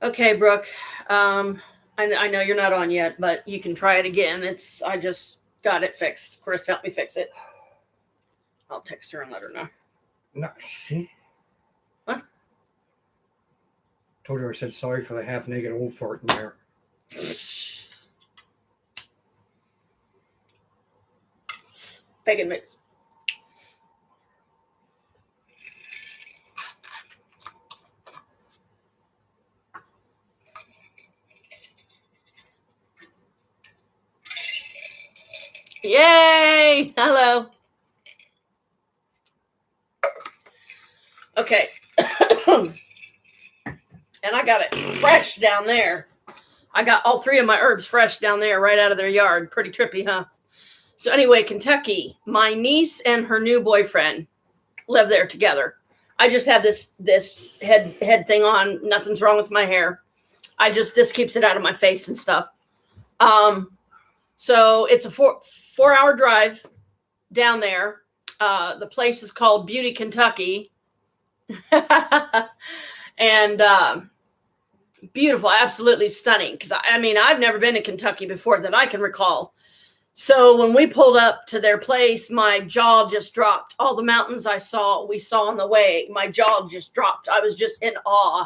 Okay, Brooke. I know you're not on yet, but you can try it again. I just got it fixed. Chris, help me fix it. I'll text her and let her know. No, see? What? Told her I said sorry for the half-naked old fart in there. Bacon mix. Yay! Hello. Okay. And I got it fresh down there. I got all three of my herbs fresh down there right out of their yard. Pretty trippy, huh? So anyway, Kentucky, my niece and her new boyfriend live there together. I just have this head thing on. Nothing's wrong with my hair. This keeps it out of my face and stuff. So it's a 4 hour drive down there. The place is called Beauty, Kentucky. And beautiful, absolutely stunning. Because I've never been to Kentucky before that I can recall. So when we pulled up to their place, my jaw just dropped. All the mountains we saw on the way, my jaw just dropped. I was just in awe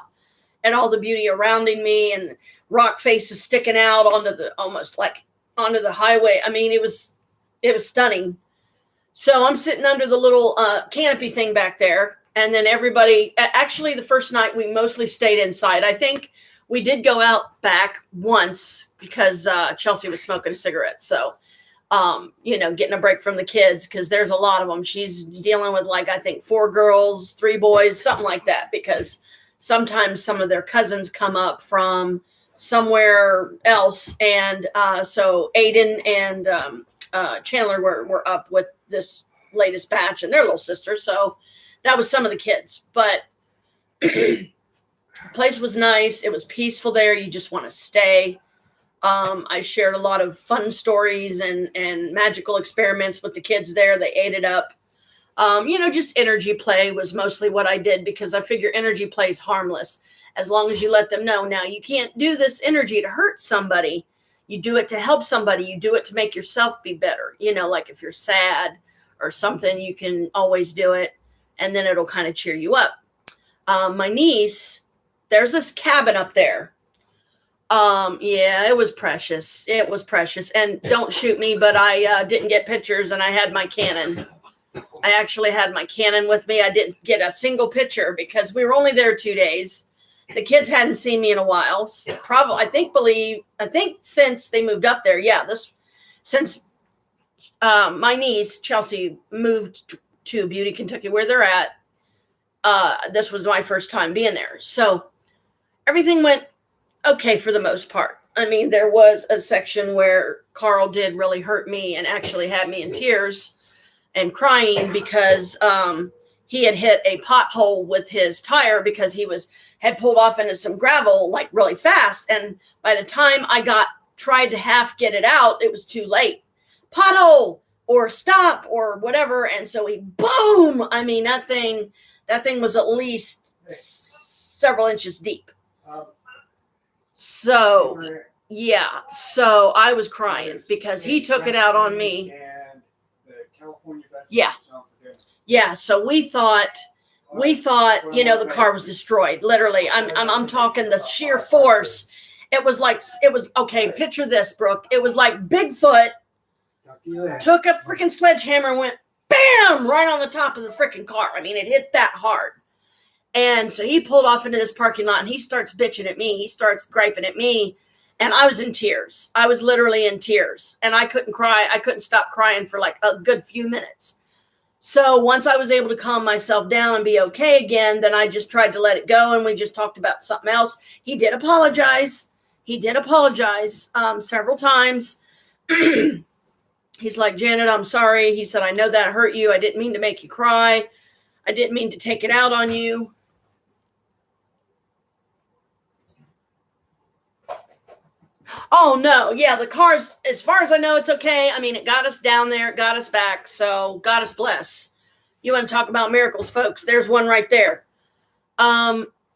at all the beauty surrounding me and rock faces sticking out almost like onto the highway. It was stunning. So I'm sitting under the little canopy thing back there. And then everybody, actually the first night we mostly stayed inside. I think we did go out back once because Chelsea was smoking a cigarette. So, getting a break from the kids because there's a lot of them. She's dealing with I think 4 girls, 3 boys, something like that, because sometimes some of their cousins come up from somewhere else. And so Aiden and Chandler were up with this latest batch and their little sister. So that was some of the kids, but the place was nice. It was peaceful there. You just want to stay. I shared a lot of fun stories and magical experiments with the kids there. They ate it up. Just energy play was mostly what I did because I figure energy play is harmless as long as you let them know. Now, you can't do this energy to hurt somebody. You do it to help somebody. You do it to make yourself be better. Like if you're sad or something, you can always do it and then it'll kind of cheer you up. My niece, there's this cabin up there. Yeah, it was precious. It was precious. And don't shoot me, but I didn't get pictures and I had my Canon. I actually had my Canon with me. I didn't get a single picture because we were only there 2 days. The kids hadn't seen me in a while. Probably, I think since they moved up there. Yeah, since my niece, Chelsea, moved to Beauty, Kentucky, where they're at, this was my first time being there. So everything went okay for the most part. There was a section where Carl did really hurt me and actually had me in tears and crying because he had hit a pothole with his tire because he had pulled off into some gravel really fast. And by the time I tried to half get it out, it was too late. Pothole or stop or whatever. And so he boom. That thing was at least several inches deep. So, yeah. So I was crying because he took it out on me. Yeah. Yeah. So we thought, the car was destroyed. Literally. I'm talking the sheer force. It was okay. Picture this, Brooke. It was like Bigfoot took a freaking sledgehammer and went bam right on the top of the freaking car. It hit that hard. And so he pulled off into this parking lot and he starts bitching at me. He starts griping at me. And I was in tears. I was literally in tears. And I couldn't cry. I couldn't stop crying for a good few minutes. So once I was able to calm myself down and be okay again, then I just tried to let it go. And we just talked about something else. He did apologize. Several times. He's like, Janet, I'm sorry. He said, I know that hurt you. I didn't mean to make you cry. I didn't mean to take it out on you. Oh, no. Yeah, the car's, as far as I know, it's okay. It got us down there. It got us back. So God us bless. You want to talk about miracles, folks? There's one right there.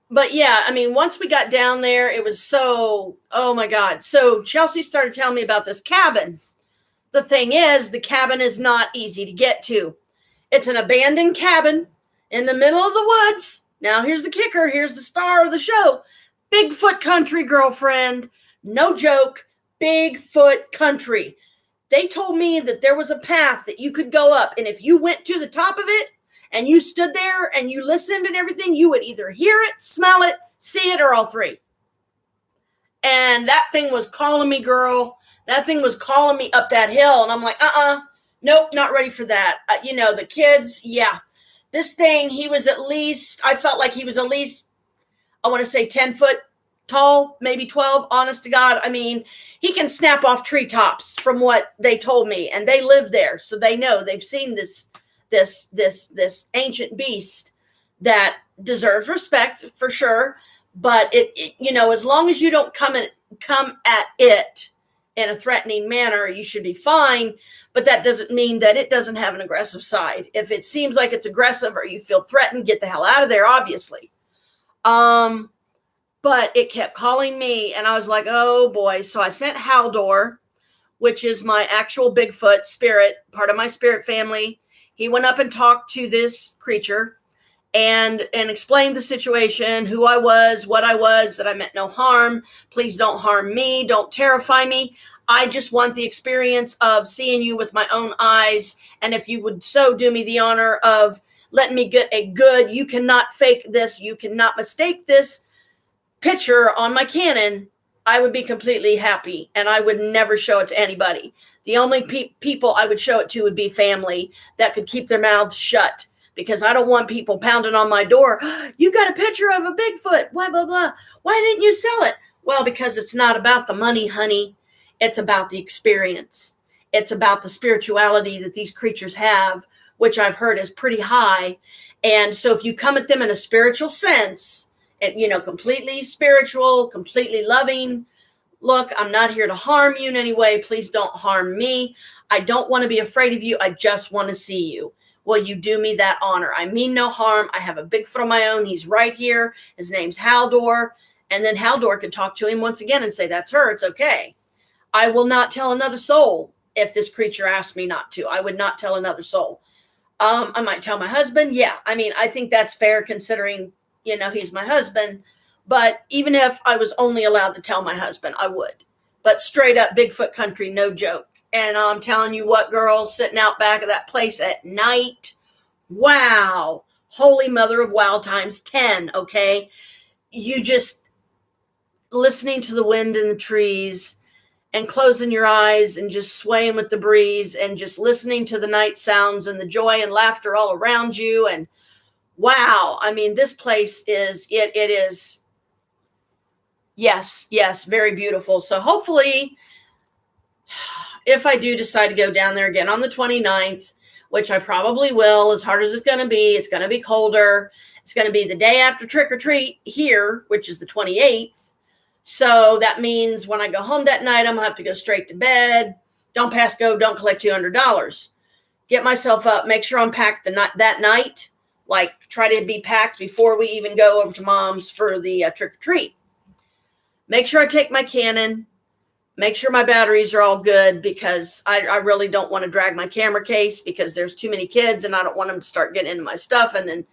but yeah, I mean, once we got down there, it was so, oh my God. So Chelsea started telling me about this cabin. The thing is, the cabin is not easy to get to. It's an abandoned cabin in the middle of the woods. Now, here's the kicker. Here's the star of the show. Bigfoot country, girlfriend. No joke. Bigfoot country. They told me that there was a path that you could go up. And if you went to the top of it and you stood there and you listened and everything, you would either hear it, smell it, see it, or all three. And that thing was calling me, girl. That thing was calling me up that hill. And I'm like, nope, not ready for that. The kids, yeah. This thing, I felt like he was at least, I want to say 10 foot tall, maybe 12, honest to God. I mean, he can snap off treetops from what they told me, and they live there. So they know, they've seen this ancient beast that deserves respect for sure. But as long as you don't come at it in a threatening manner, you should be fine. But that doesn't mean that it doesn't have an aggressive side. If it seems like it's aggressive or you feel threatened, get the hell out of there, obviously. But it kept calling me, and I was like, oh boy. So I sent Haldor, which is my actual Bigfoot spirit, part of my spirit family. He went up and talked to this creature and explained the situation, who I was, what I was, that I meant no harm. Please don't harm me. Don't terrify me. I just want the experience of seeing you with my own eyes. And if you would so do me the honor of letting me get a good, you cannot fake this, you cannot mistake this picture on my Canon, I would be completely happy, and I would never show it to anybody. The only people I would show it to would be family that could keep their mouths shut, because I don't want people pounding on my door. You got a picture of a Bigfoot, blah, blah, blah. Why didn't you sell it? Well, because it's not about the money, honey. It's about the experience. It's about the spirituality that these creatures have, which I've heard is pretty high. And so if you come at them in a spiritual sense, and, completely spiritual, completely loving, look, I'm not here to harm you in any way. Please don't harm me. I don't want to be afraid of you. I just want to see you. Will you do me that honor? I mean no harm. I have a Bigfoot of my own. He's right here. His name's Haldor. And then Haldor could talk to him once again and say, that's her. It's okay. I will not tell another soul if this creature asked me not to. I would not tell another soul. I might tell my husband. Yeah, I mean, I think that's fair considering, he's my husband. But even if I was only allowed to tell my husband, I would. But straight up Bigfoot country, no joke. And I'm telling you what, girls, sitting out back of that place at night, wow. Holy mother of wow times 10, okay? You just listening to the wind in the trees and closing your eyes and just swaying with the breeze and just listening to the night sounds and the joy and laughter all around you. And wow, I mean, this place is, it is, yes, very beautiful. So hopefully, if I do decide to go down there again on the 29th, which I probably will, as hard as it's going to be colder. It's going to be the day after trick or treat here, which is the 28th. So that means when I go home that night, I'm going to have to go straight to bed. Don't pass go, don't collect $200. Get myself up, make sure I'm packed that night. Like, try to be packed before we even go over to Mom's for the trick or treat. Make sure I take my Canon. Make sure my batteries are all good, because I really don't want to drag my camera case, because there's too many kids and I don't want them to start getting into my stuff and then,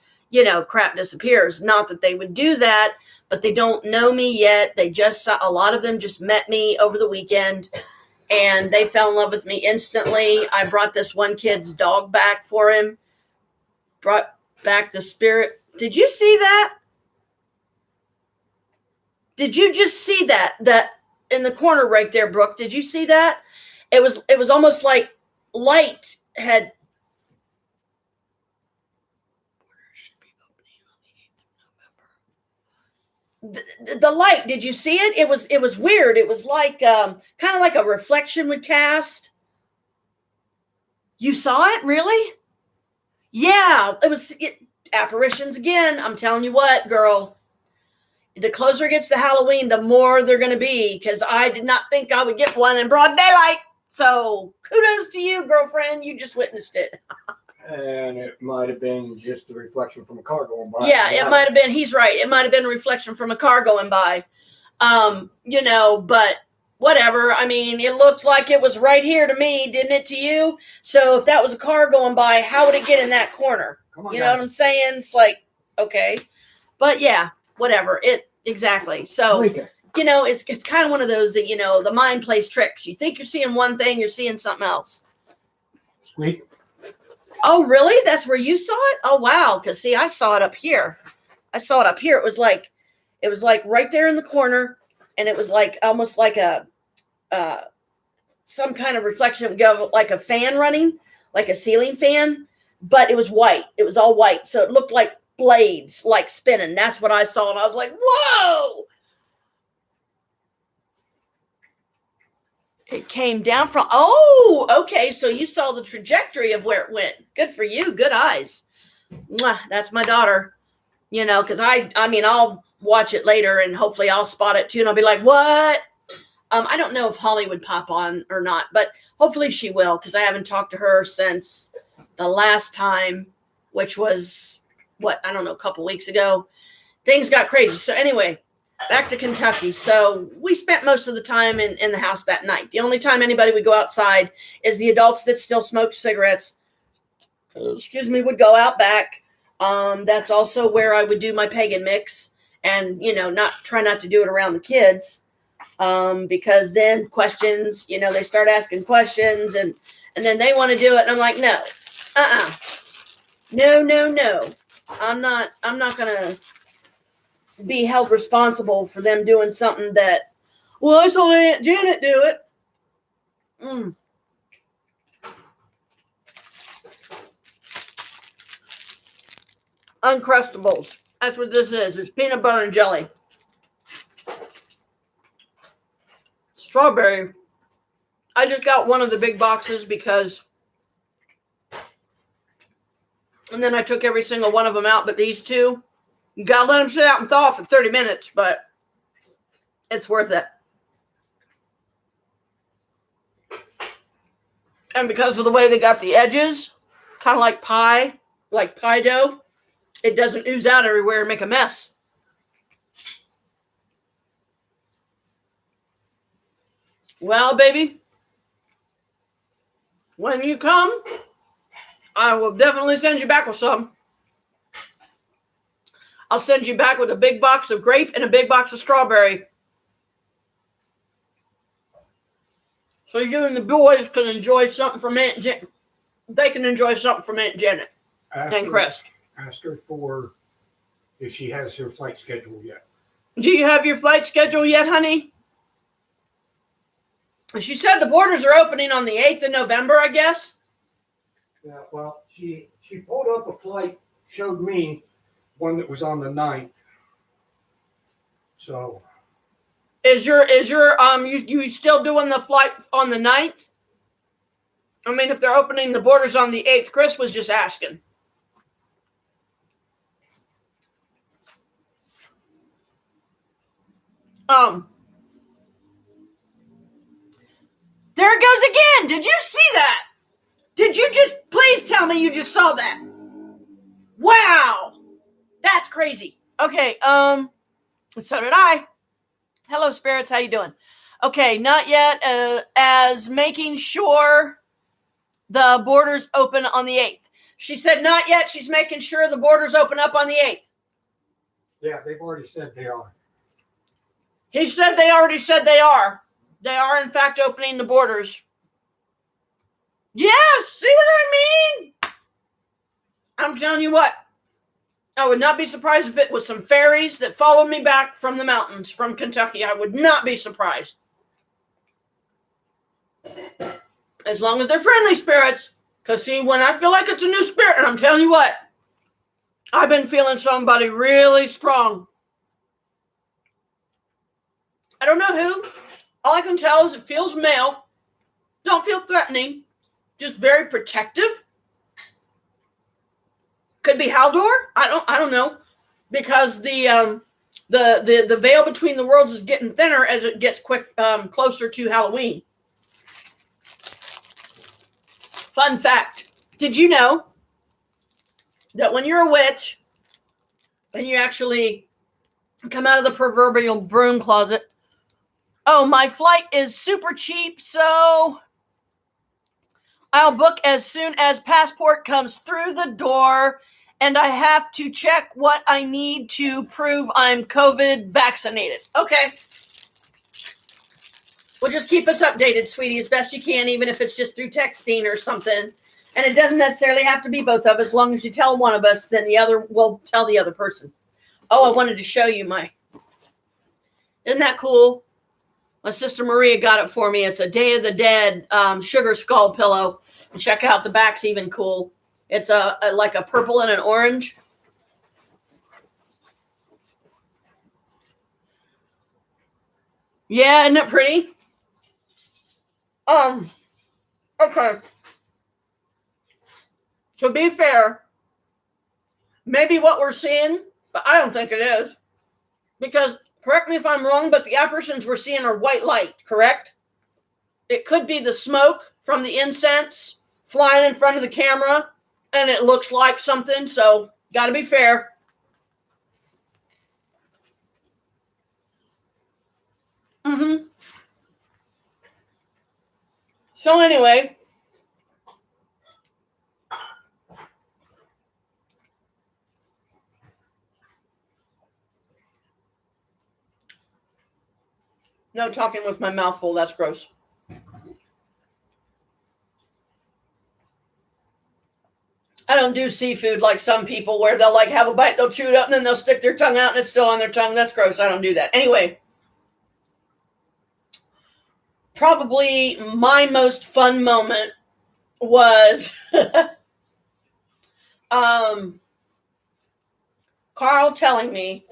crap disappears. Not that they would do that, but they don't know me yet. A lot of them just met me over the weekend and they fell in love with me instantly. I brought this one kid's dog back for him. Brought back the spirit. Did you see that? Did you just see that? That in the corner right there, Brooke. Did you see that? It was almost like light had. Should be opening on the 8th of November. The light. Did you see it? It was weird. It was like kind of like a reflection would cast. You saw it, really? Yeah, apparitions again. I'm telling you what, girl. The closer it gets to Halloween, the more they're going to be, because I did not think I would get one in broad daylight. So kudos to you, girlfriend. You just witnessed it. And it might have been just the reflection from a car going by. Yeah, it might have been. He's right. It might have been a reflection from a car going by. But whatever. I mean, it looked like it was right here to me, didn't it to you? So if that was a car going by, how would it get in that corner? Come on, You know what I'm saying? It's like, okay. But yeah, whatever. Exactly. So, Lincoln. it's kind of one of those that, the mind plays tricks. You think you're seeing one thing, you're seeing something else. Squeak. Oh, really? That's where you saw it? Oh, wow. Because see, I saw it up here. It was like right there in the corner, and it was like almost like a some kind of reflection of like a fan running, like a ceiling fan, but it was white. It was all white, so it looked like blades, like spinning. That's what I saw, and I was like, "Whoa!" It came down from, oh, okay. So you saw the trajectory of where it went. Good for you. Good eyes. Mwah, that's my daughter, because I'll watch it later and hopefully I'll spot it too. And I'll be like, what? I don't know if Holly would pop on or not, but hopefully she will, because I haven't talked to her since the last time, which was a couple weeks ago. Things got crazy. So anyway, back to Kentucky. So we spent most of the time in the house that night. The only time anybody would go outside is the adults that still smoke cigarettes, would go out back. That's also where I would do my pagan mix and, try not to do it around the kids. Because then questions, they start asking questions and then they want to do it. And I'm like, no, no. I'm not going to be held responsible for them doing something that, well, I saw Aunt Janet do it. Uncrustables. That's what this is. It's peanut butter and jelly. Strawberry. I just got one of the big boxes and then I took every single one of them out, but these two, you gotta let them sit out and thaw for 30 minutes, but it's worth it. And because of the way they got the edges, kind of like pie dough, it doesn't ooze out everywhere and make a mess. Well, baby, when you come, I will definitely send you back with some. I'll send you back with a big box of grape and a big box of strawberry. So you and the boys can enjoy something from Aunt Janet. They can enjoy something from Aunt Janet and Crest. Ask her for if she has her flight schedule yet. Do you have your flight schedule yet, honey? She said the borders are opening on the 8th of November, I guess. Yeah, well, she pulled up a flight, showed me one that was on the 9th. So Is your you still doing the flight on the 9th? I mean, if they're opening the borders on the 8th, Chris was just asking. There it goes again. Did you see that? Did you just please tell me you just saw that? Wow. That's crazy. Okay, so did I. Hello, spirits. How you doing? Okay, not yet. As making sure the borders open on the 8th. She said not yet. She's making sure the borders open up on the 8th. yeah, they've already said they are. He said they already said they are. They are, in fact, opening the borders. Yes, see what I mean? I'm telling you what. I would not be surprised if it was some fairies that followed me back from the mountains from Kentucky. I would not be surprised. As long as they're friendly spirits. Because, see, when I feel like it's a new spirit, and I'm telling you what, I've been feeling somebody really strong. I don't know who. All I can tell is it feels male. Don't feel threatening. Just very protective. Could be Haldor. I don't know. Because the veil between the worlds is getting thinner as it gets closer to Halloween. Fun fact. Did you know that when you're a witch and you actually come out of the proverbial broom closet, oh, my flight is super cheap, so I'll book as soon as passport comes through the door, and I have to check what I need to prove I'm COVID vaccinated. Okay. Well, just keep us updated, sweetie, as best you can, even if it's just through texting or something. And it doesn't necessarily have to be both of us. As long as you tell one of us, then the other will tell the other person. Oh, I wanted to show you isn't that cool? My sister Maria got it for me. It's a Day of the Dead sugar skull pillow. And check out the back's even cool. It's like a purple and an orange. Yeah, isn't it pretty? Okay. To be fair, maybe what we're seeing, but I don't think it is. Because, correct me if I'm wrong, but the apparitions we're seeing are white light, correct? It could be the smoke from the incense flying in front of the camera, and it looks like something, so got to be fair. So anyway, no talking with my mouth full. That's gross. I don't do seafood like some people where they'll like have a bite, they'll chew it up, and then they'll stick their tongue out and it's still on their tongue. That's gross. I don't do that. Anyway, probably my most fun moment was Carl telling me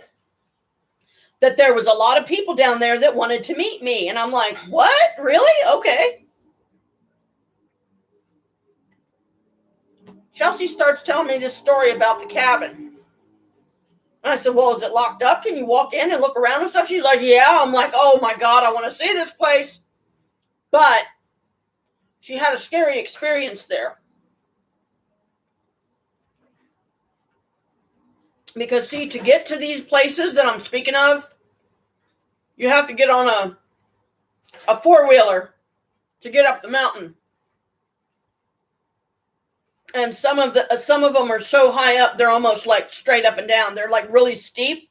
that there was a lot of people down there that wanted to meet me. And I'm like, what? Really? Okay. Chelsea starts telling me this story about the cabin. And I said, well, is it locked up? Can you walk in and look around and stuff? She's like, yeah. I'm like, oh my God, I want to see this place. But she had a scary experience there. Because, see, to get to these places that I'm speaking of, you have to get on a four-wheeler to get up the mountain. And some of them are so high up, they're almost like straight up and down. They're like really steep.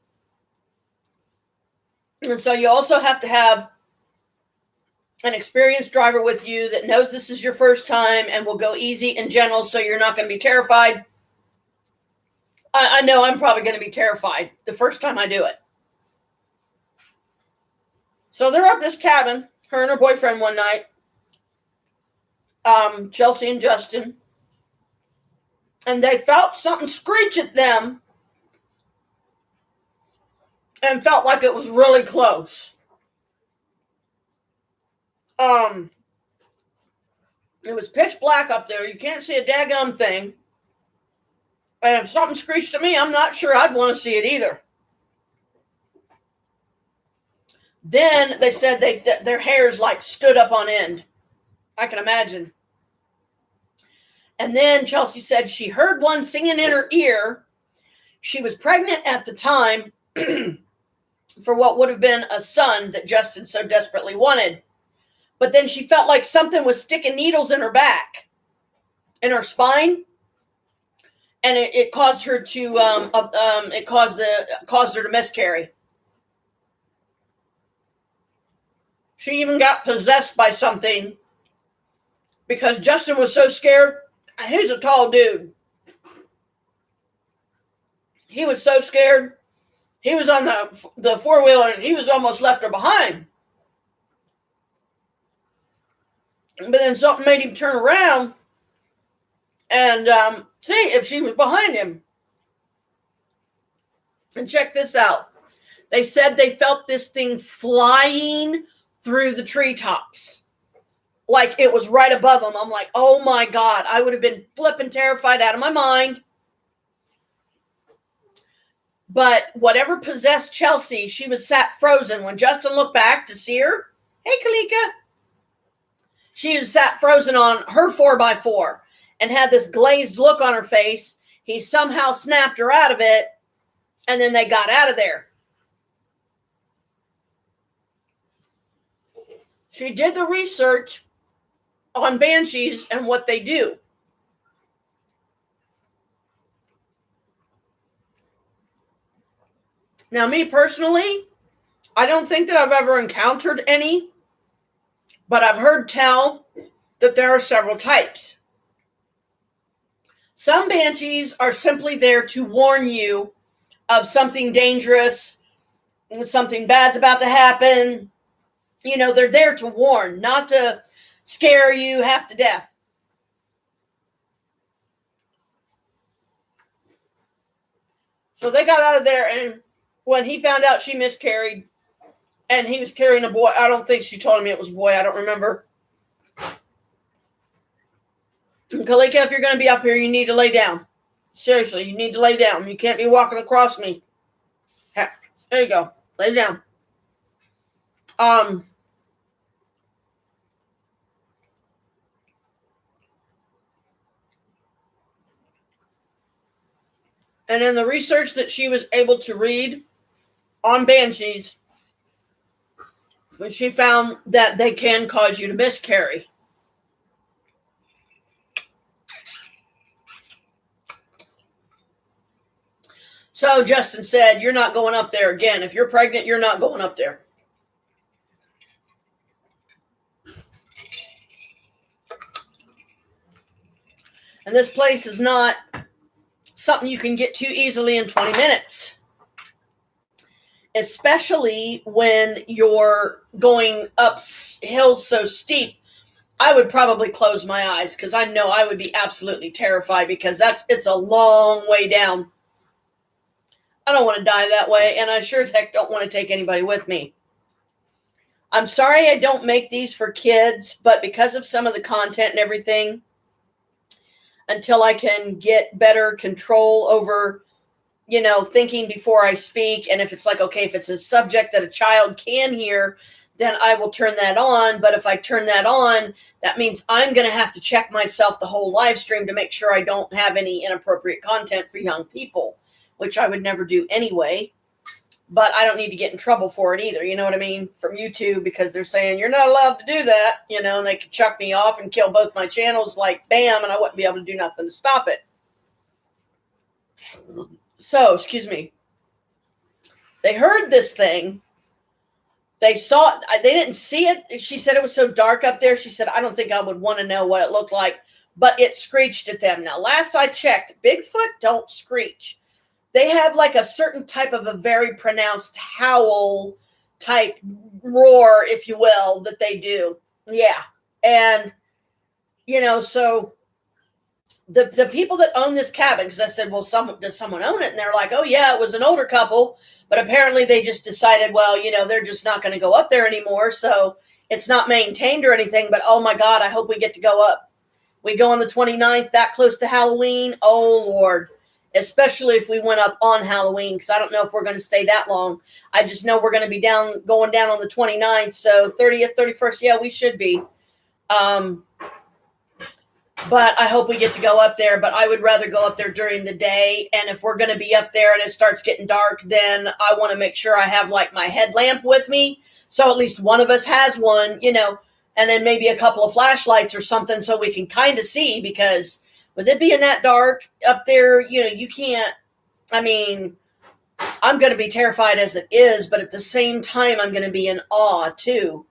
And so you also have to have an experienced driver with you that knows this is your first time and will go easy and gentle so you're not going to be terrified. I know I'm probably going to be terrified the first time I do it. So they're at this cabin, her and her boyfriend one night, Chelsea and Justin, and they felt something screech at them and felt like it was really close. It was pitch black up there. You can't see a daggum thing. And if something screeched at me, I'm not sure I'd want to see it either. Then they said their hairs like stood up on end. I can imagine. And then Chelsea said she heard one singing in her ear. She was pregnant at the time for what would have been a son that Justin so desperately wanted. But then she felt like something was sticking needles in her back, in her spine. And it caused her to caused her to miscarry. She even got possessed by something because Justin was so scared. He's a tall dude. He was so scared. He was on the four-wheeler and he was almost left her behind. But then something made him turn around and see if she was behind him. And check this out. They said they felt this thing flying through the treetops. Like it was right above them. I'm like, oh my God. I would have been flipping terrified out of my mind. But whatever possessed Chelsea, she was sat frozen. When Justin looked back to see her, hey, Kalika. She was sat frozen on her 4x4 and had this glazed look on her face. He somehow snapped her out of it, and then they got out of there. She did the research on banshees and what they do. Now, me personally, I don't think that I've ever encountered any, but I've heard tell that there are several types. Some banshees are simply there to warn you of something dangerous, something bad's about to happen. You know, they're there to warn, not to scare you half to death. So they got out of there, and when he found out she miscarried and he was carrying a boy, I don't think she told me it was a boy. I don't remember. Kalika, if you're going to be up here, you need to lay down. Seriously, you need to lay down. You can't be walking across me. There you go. Lay down. And in the research that she was able to read on banshees, she found that they can cause you to miscarry. So Justin said, you're not going up there again. If you're pregnant, you're not going up there. And this place is not something you can get to easily in 20 minutes. Especially when you're going up hills so steep. I would probably close my eyes because I know I would be absolutely terrified because it's a long way down. I don't want to die that way, and I sure as heck don't want to take anybody with me. I'm sorry I don't make these for kids, but because of some of the content and everything, until I can get better control over, thinking before I speak, and if it's like, okay, if it's a subject that a child can hear, then I will turn that on. But if I turn that on, that means I'm going to have to check myself the whole live stream to make sure I don't have any inappropriate content for young people, which I would never do anyway, but I don't need to get in trouble for it either, you know what I mean, from YouTube, because they're saying you're not allowed to do that, and they could chuck me off and kill both my channels like bam, and I wouldn't be able to do nothing to stop it. So, excuse me. They heard this thing. They saw it. They didn't see it. She said it was so dark up there. She said, I don't think I would want to know what it looked like, but it screeched at them. Now, last I checked, Bigfoot don't screech. They have like a certain type of a very pronounced howl type roar, if you will, that they do. Yeah. And, so the people that own this cabin, because I said, well, does someone own it? And they're like, oh, yeah, it was an older couple. But apparently they just decided, well, they're just not going to go up there anymore. So it's not maintained or anything. But, oh, my God, I hope we get to go up. We go on the 29th, that close to Halloween. Oh, Lord. Especially if we went up on Halloween, because I don't know if we're going to stay that long. I just know we're going to be going down on the 29th. So 30th, 31st, yeah, we should be. But I hope we get to go up there. But I would rather go up there during the day. And if we're going to be up there and it starts getting dark, then I want to make sure I have like my headlamp with me. So at least one of us has one, and then maybe a couple of flashlights or something so we can kind of see, because with it being that dark up there, you can't, I'm going to be terrified as it is, but at the same time, I'm going to be in awe too,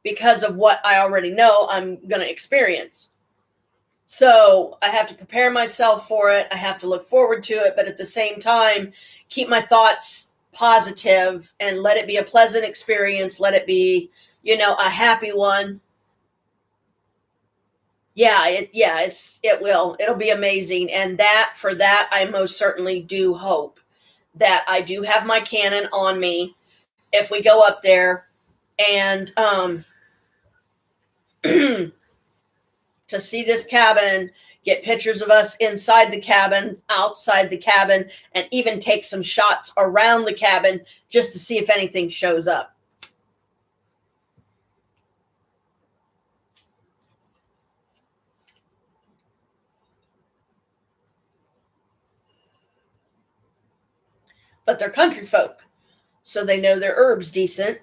because of what I already know I'm going to experience. So I have to prepare myself for it. I have to look forward to it, but at the same time, keep my thoughts positive and let it be a pleasant experience. Let it be, a happy one. Yeah, it will. It'll be amazing. And for that, I most certainly do hope that I do have my Canon on me if we go up there, and to see this cabin, get pictures of us inside the cabin, outside the cabin, and even take some shots around the cabin just to see if anything shows up. but they're country folk. So they know their herbs decent.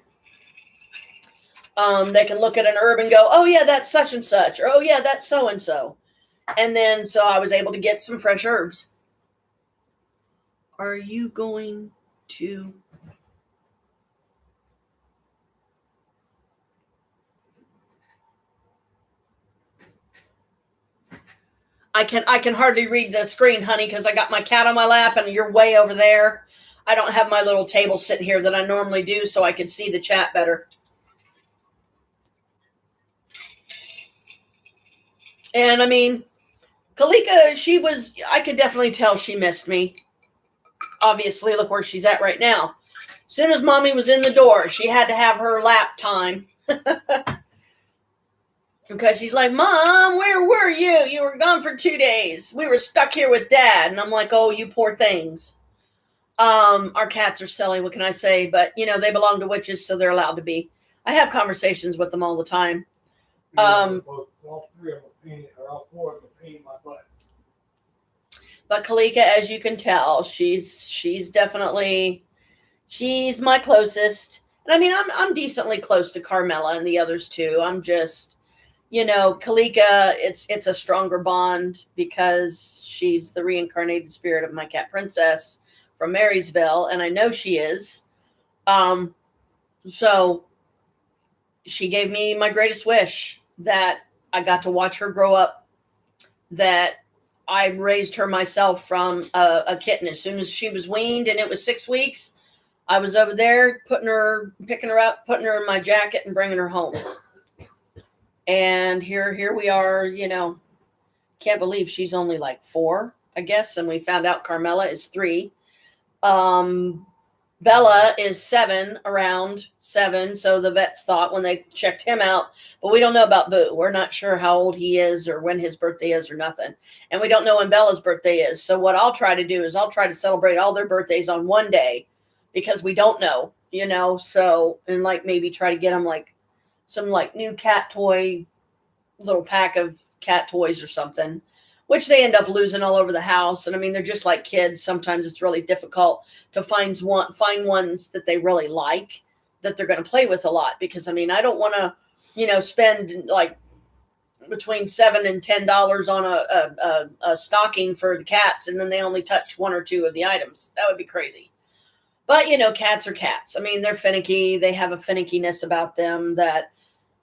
They can look at an herb and go, oh yeah, that's such and such, or oh yeah, that's so and so. And then so I was able to get some fresh herbs. Are you going to? I can hardly read the screen, honey, because I got my cat on my lap and you're way over there. I don't have my little table sitting here that I normally do, so I can see the chat better. And I mean, Kalika, I could definitely tell she missed me. Obviously, look where she's at right now. As soon as mommy was in the door, she had to have her lap time. Because she's like, Mom, where were you? You were gone for 2 days. We were stuck here with Dad. And I'm like, oh, you poor things. Our cats are silly. What can I say? But, they belong to witches, so they're allowed to be. I have conversations with them all the time. All 3 of them, or all 4 of them, pain in my butt. But Kalika, as you can tell, she's definitely, she's my closest. And I mean, I'm decently close to Carmela and the others too. I'm just, Kalika, it's a stronger bond because she's the reincarnated spirit of my cat princess from Marysville, and I know she is. So she gave me my greatest wish that I got to watch her grow up, that I raised her myself from a kitten. As soon as she was weaned and it was 6 weeks, I was over there picking her up, putting her in my jacket and bringing her home. And here we are, can't believe she's only like 4, I guess. And we found out Carmela is 3. Bella is 7, around 7. So the vets thought when they checked him out, but we don't know about Boo. We're not sure how old he is or when his birthday is or nothing. And we don't know when Bella's birthday is. So what I'll try to do is I'll try to celebrate all their birthdays on one day because we don't know, so, and like maybe try to get them like some like new cat toy, little pack of cat toys or something, which they end up losing all over the house. And I mean, they're just like kids. Sometimes it's really difficult to find ones that they really like, that they're going to play with a lot. Because I mean, I don't want to, spend like between $7 and $10 on a stocking for the cats, and then they only touch 1 or 2 of the items. That would be crazy. But cats are cats. I mean, they're finicky. They have a finickiness about them that,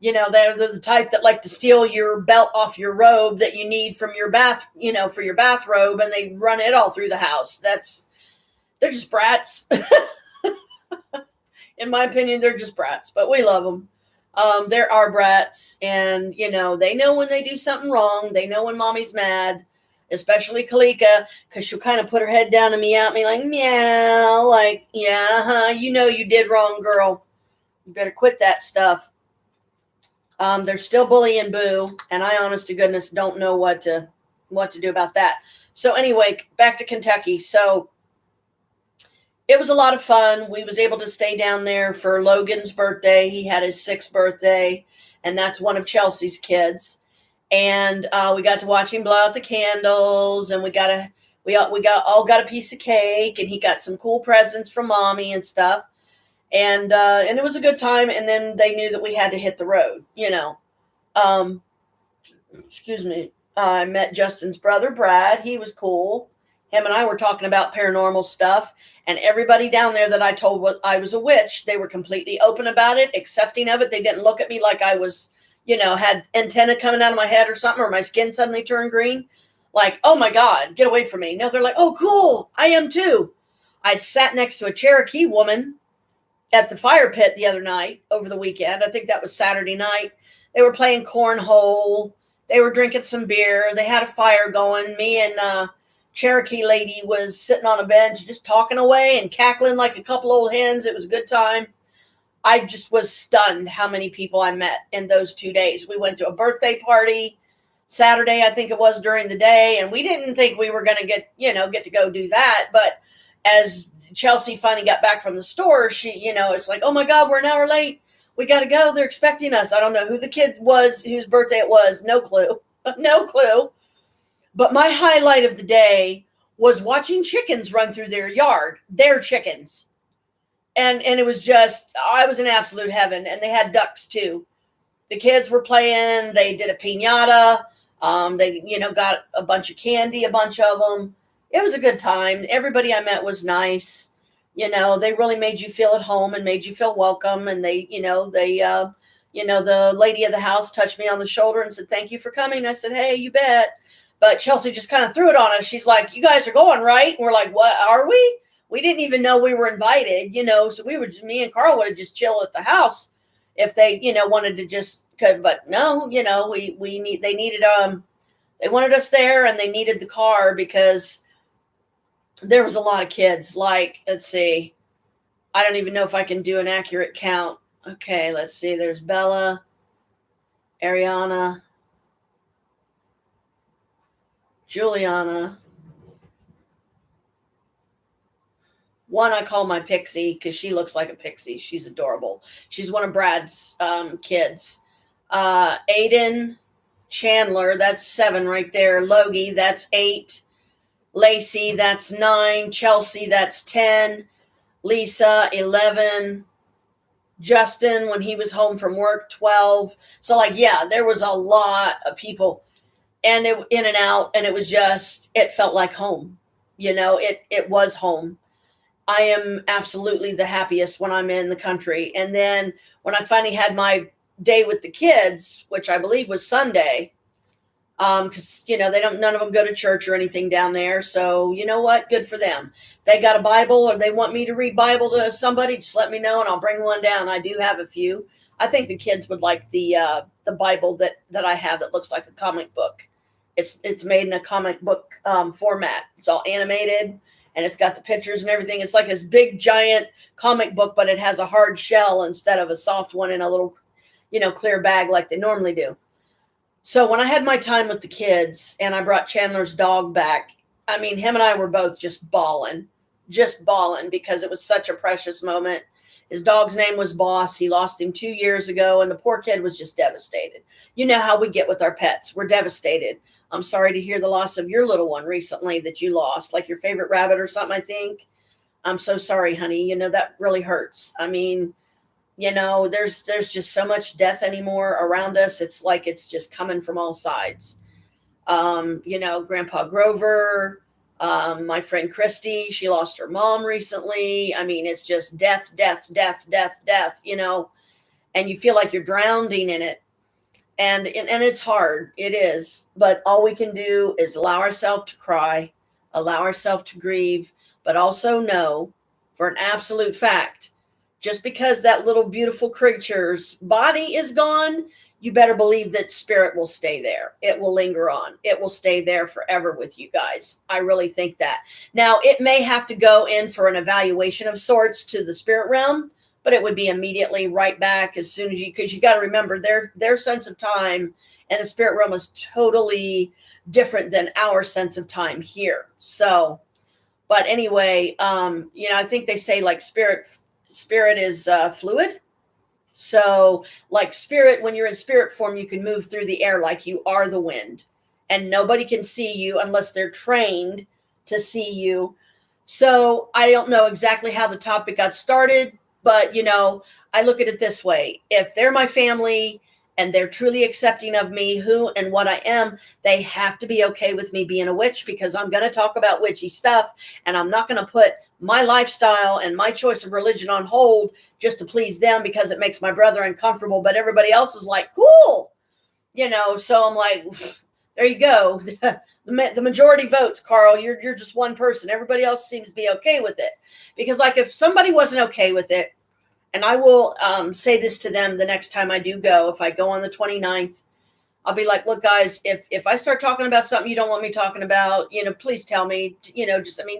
they're the type that like to steal your belt off your robe that you need from your bath, for your bathrobe, and they run it all through the house. They're just brats. In my opinion, they're just brats, but we love them. They're our brats, and, they know when they do something wrong. They know when mommy's mad, especially Kalika, because she'll kind of put her head down and meow at me like, meow, like, yeah, you did wrong, girl. You better quit that stuff. They're still bullying Boo, and I, honest to goodness, don't know what to do about that. So anyway, back to Kentucky. So it was a lot of fun. We was able to stay down there for Logan's birthday. He had his 6th birthday, and that's one of Chelsea's kids. And we got to watch him blow out the candles, and we all got a piece of cake, and he got some cool presents from mommy and stuff. And it was a good time. And then they knew that we had to hit the road, excuse me. I met Justin's brother, Brad. He was cool. Him and I were talking about paranormal stuff, and everybody down there that I told I was a witch, they were completely open about it, accepting of it. They didn't look at me like I was, had antenna coming out of my head or something, or my skin suddenly turned green. Like, oh my God, get away from me. No, they're like, oh, cool. I am too. I sat next to a Cherokee woman at the fire pit the other night over the weekend. I think that was Saturday night. They were playing cornhole. They were drinking some beer. They had a fire going. Me and Cherokee lady was sitting on a bench just talking away and cackling like a couple old hens. It was a good time. I just was stunned how many people I met in those 2 days. We went to a birthday party Saturday, I think it was, during the day, and we didn't think we were going to get to go do that. But as Chelsea finally got back from the store, she, it's like, oh my God, we're an hour late. We got to go. They're expecting us. I don't know who the kid was, whose birthday it was. No clue. No clue. But my highlight of the day was watching chickens run through their yard, their chickens. And it was just, I was in absolute heaven. And they had ducks too. The kids were playing. They did a piñata. They, got a bunch of candy, a bunch of them. It was a good time. Everybody I met was nice. They really made you feel at home and made you feel welcome. And the lady of the house touched me on the shoulder and said, "Thank you for coming." I said, "Hey, you bet." But Chelsea just kind of threw it on us. She's like, "You guys are going, right?" And we're like, "What are we?" We didn't even know we were invited, so me and Carl would have just chilled at the house if they, wanted to just, but no, they wanted us there, and they needed the car because there was a lot of kids. Like, let's see, I don't even know if I can do an accurate count. Okay, let's see. There's Bella, Ariana, Juliana. One I call my pixie because she looks like a pixie. She's adorable. She's one of Brad's kids. Aiden, Chandler, that's 7 right there. Logie, that's 8. Lacey, that's 9. Chelsea, that's 10. Lisa, 11. Justin, when he was home from work, 12. So, there was a lot of people, and it in and out, and it was just, it felt like home. It was home. I am absolutely the happiest when I'm in the country. And then when I finally had my day with the kids, which I believe was Sunday, because, none of them go to church or anything down there. So, you know what? Good for them. They got a Bible or they want me to read Bible to somebody, just let me know and I'll bring one down. I do have a few. I think the kids would like the Bible that I have that looks like a comic book. It's made in a comic book format. It's all animated. And it's got the pictures and everything. It's like this big, giant comic book, but it has a hard shell instead of a soft one in a little, clear bag like they normally do. So when I had my time with the kids and I brought Chandler's dog back, I mean, him and I were both just bawling because it was such a precious moment. His dog's name was Boss. He lost him 2 years ago, and the poor kid was just devastated. You know how we get with our pets. We're devastated. I'm sorry to hear the loss of your little one recently that you lost, like your favorite rabbit or something, I think. I'm so sorry, honey. That really hurts. I mean, there's just so much death anymore around us. It's like it's just coming from all sides. Grandpa Grover, my friend Christy, she lost her mom recently. I mean, it's just death, and you feel like you're drowning in it. And it's hard. It is. But all we can do is allow ourselves to cry, allow ourselves to grieve, but also know for an absolute fact, just because that little beautiful creature's body is gone, you better believe that spirit will stay there. It will linger on. It will stay there forever with you guys. I really think that. Now, it may have to go in for an evaluation of sorts to the spirit realm, but it would be immediately right back as soon as because you got to remember their sense of time and the spirit realm is totally different than our sense of time here. So, but anyway, I think they say like spirit is fluid. So like spirit, when you're in spirit form, you can move through the air like you are the wind, and nobody can see you unless they're trained to see you. So I don't know exactly how the topic got started, but, I look at it this way. If they're my family and they're truly accepting of me, who and what I am, they have to be okay with me being a witch, because I'm going to talk about witchy stuff, and I'm not going to put my lifestyle and my choice of religion on hold just to please them because it makes my brother uncomfortable, but everybody else is like, cool, so I'm like, there you go. The majority votes, Carl. You're just one person. Everybody else seems to be okay with it. Because like if somebody wasn't okay with it, and I will say this to them the next time I do go, if I go on the 29th, I'll be like, look, guys, if I start talking about something you don't want me talking about, please tell me,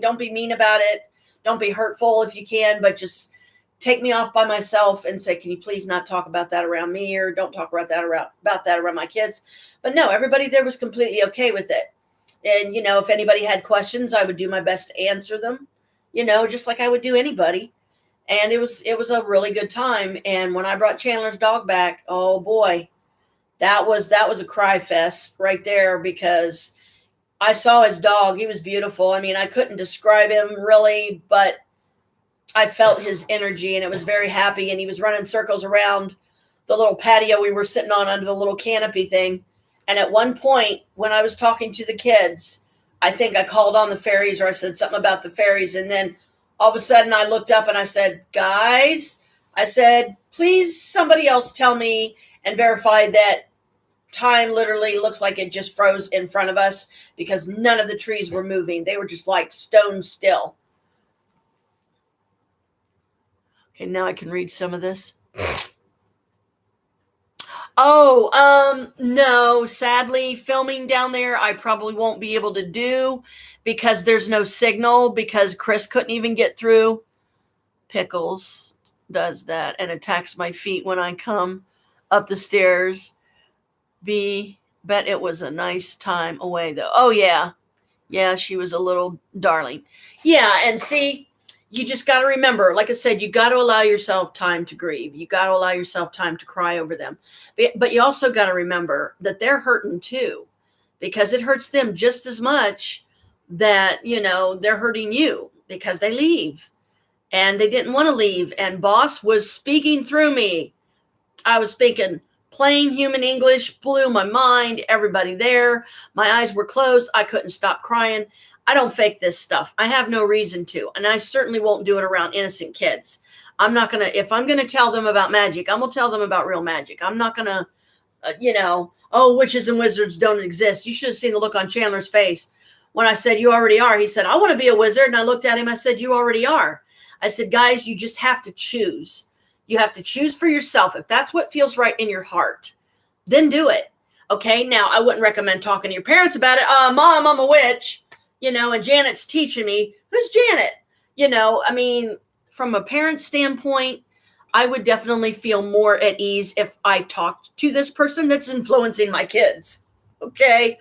don't be mean about it. Don't be hurtful if you can, but just take me off by myself and say, can you please not talk about that around me, or don't talk about that around my kids. But no, everybody there was completely okay with it. And, if anybody had questions, I would do my best to answer them, just like I would do anybody. And it was a really good time. And when I brought Chandler's dog back, oh boy, that was a cry fest right there, because I saw his dog. He was beautiful. I mean, I couldn't describe him really, but I felt his energy, and it was very happy. And he was running circles around the little patio we were sitting on under the little canopy thing. And at one point, when I was talking to the kids, I think I called on the fairies, or I said something about the fairies. And then all of a sudden I looked up and I said, guys, I said, please somebody else tell me and verify that time literally looks like it just froze in front of us, because none of the trees were moving. They were just like stone still. Okay, now I can read some of this. Oh, no, sadly, filming down there, I probably won't be able to do because there's no signal, because Chris couldn't even get through. Pickles does that and attacks my feet when I come up the stairs. Bet it was a nice time away though. Oh yeah. Yeah, she was a little darling. Yeah, and see, you just got to remember, like I said, you got to allow yourself time to grieve. You got to allow yourself time to cry over them. But you also got to remember that they're hurting too, because it hurts them just as much that, they're hurting you because they leave and they didn't want to leave. And boss was speaking through me. I was speaking plain human English, blew my mind. Everybody there. My eyes were closed. I couldn't stop crying. I don't fake this stuff. I have no reason to. And I certainly won't do it around innocent kids. If I'm going to tell them about magic, I'm going to tell them about real magic. I'm not going to, witches and wizards don't exist. You should have seen the look on Chandler's face when I said, you already are. He said, I want to be a wizard. And I looked at him. I said, you already are. I said, guys, you just have to choose. You have to choose for yourself. If that's what feels right in your heart, then do it. Okay. Now, I wouldn't recommend talking to your parents about it. Mom, I'm a witch. And Janet's teaching me. Who's Janet? From a parent standpoint, I would definitely feel more at ease if I talked to this person that's influencing my kids. Okay.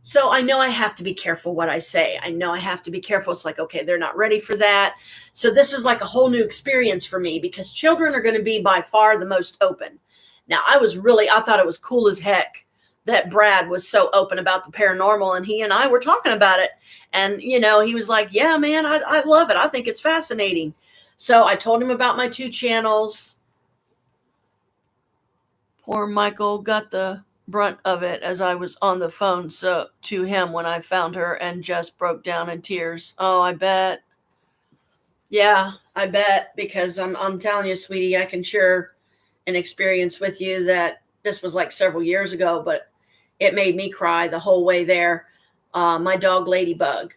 So I know I have to be careful what I say. I know I have to be careful. It's like, okay, they're not ready for that. So this is like a whole new experience for me, because children are going to be by far the most open. Now, I thought it was cool as heck that Brad was so open about the paranormal, and he and I were talking about it. And, he was like, yeah, man, I love it. I think it's fascinating. So I told him about my 2 channels. Poor Michael got the brunt of it as I was on the phone to him when I found her, and just broke down in tears. Oh, I bet. Yeah, I bet, because I'm telling you, sweetie, I can share an experience with you that this was like several years ago, but it made me cry the whole way there. My dog, Ladybug.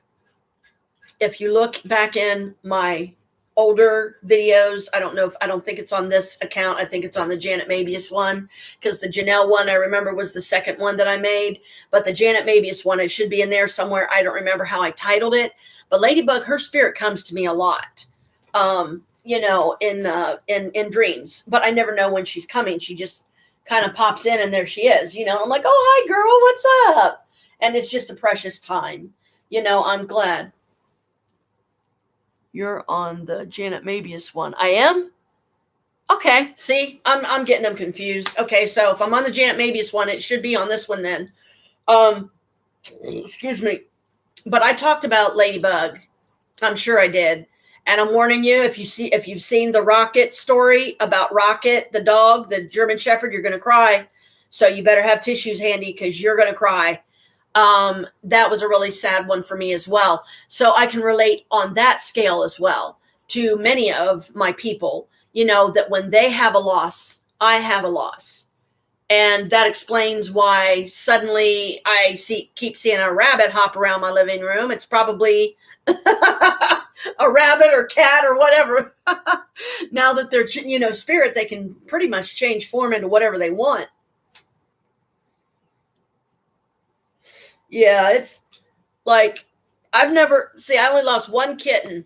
If you look back in my older videos, I don't think it's on this account. I think it's on the Janet Mabius one, because the Janelle one, I remember, was the second one that I made. But the Janet Mabius one, it should be in there somewhere. I don't remember how I titled it. But Ladybug, her spirit comes to me a lot, in dreams. But I never know when she's coming. She just kind of pops in, and there she is. I'm like, oh, hi, girl, what's up? And it's just a precious time. I'm glad you're on the Janet Mabius one. I am? Okay, see, I'm getting them confused. Okay, so if I'm on the Janet Mabius one, it should be on this one then. Excuse me. But I talked about Ladybug. I'm sure I did. And I'm warning you, if you've seen the Rocket story about Rocket, the dog, the German Shepherd, you're going to cry. So you better have tissues handy, because you're going to cry. That was a really sad one for me as well. So I can relate on that scale as well to many of my people, that when they have a loss, I have a loss. And that explains why suddenly I keep seeing a rabbit hop around my living room. It's probably a rabbit or cat or whatever. Now that they're, spirit, they can pretty much change form into whatever they want. Yeah, it's like, I only lost one kitten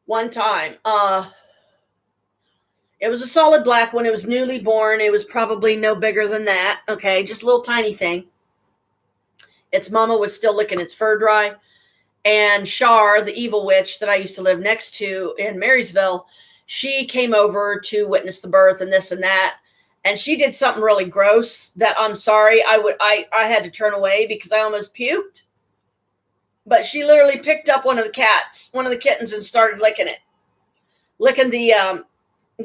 one time. It was a solid black one. It was newly born. It was probably no bigger than that. Okay, just a little tiny thing. Its mama was still licking its fur dry. And Shar, the evil witch that I used to live next to in Marysville, she came over to witness the birth and this and that. And she did something really gross that, I'm sorry, I had to turn away because I almost puked. but she literally picked up one of the kittens, and started licking it, licking the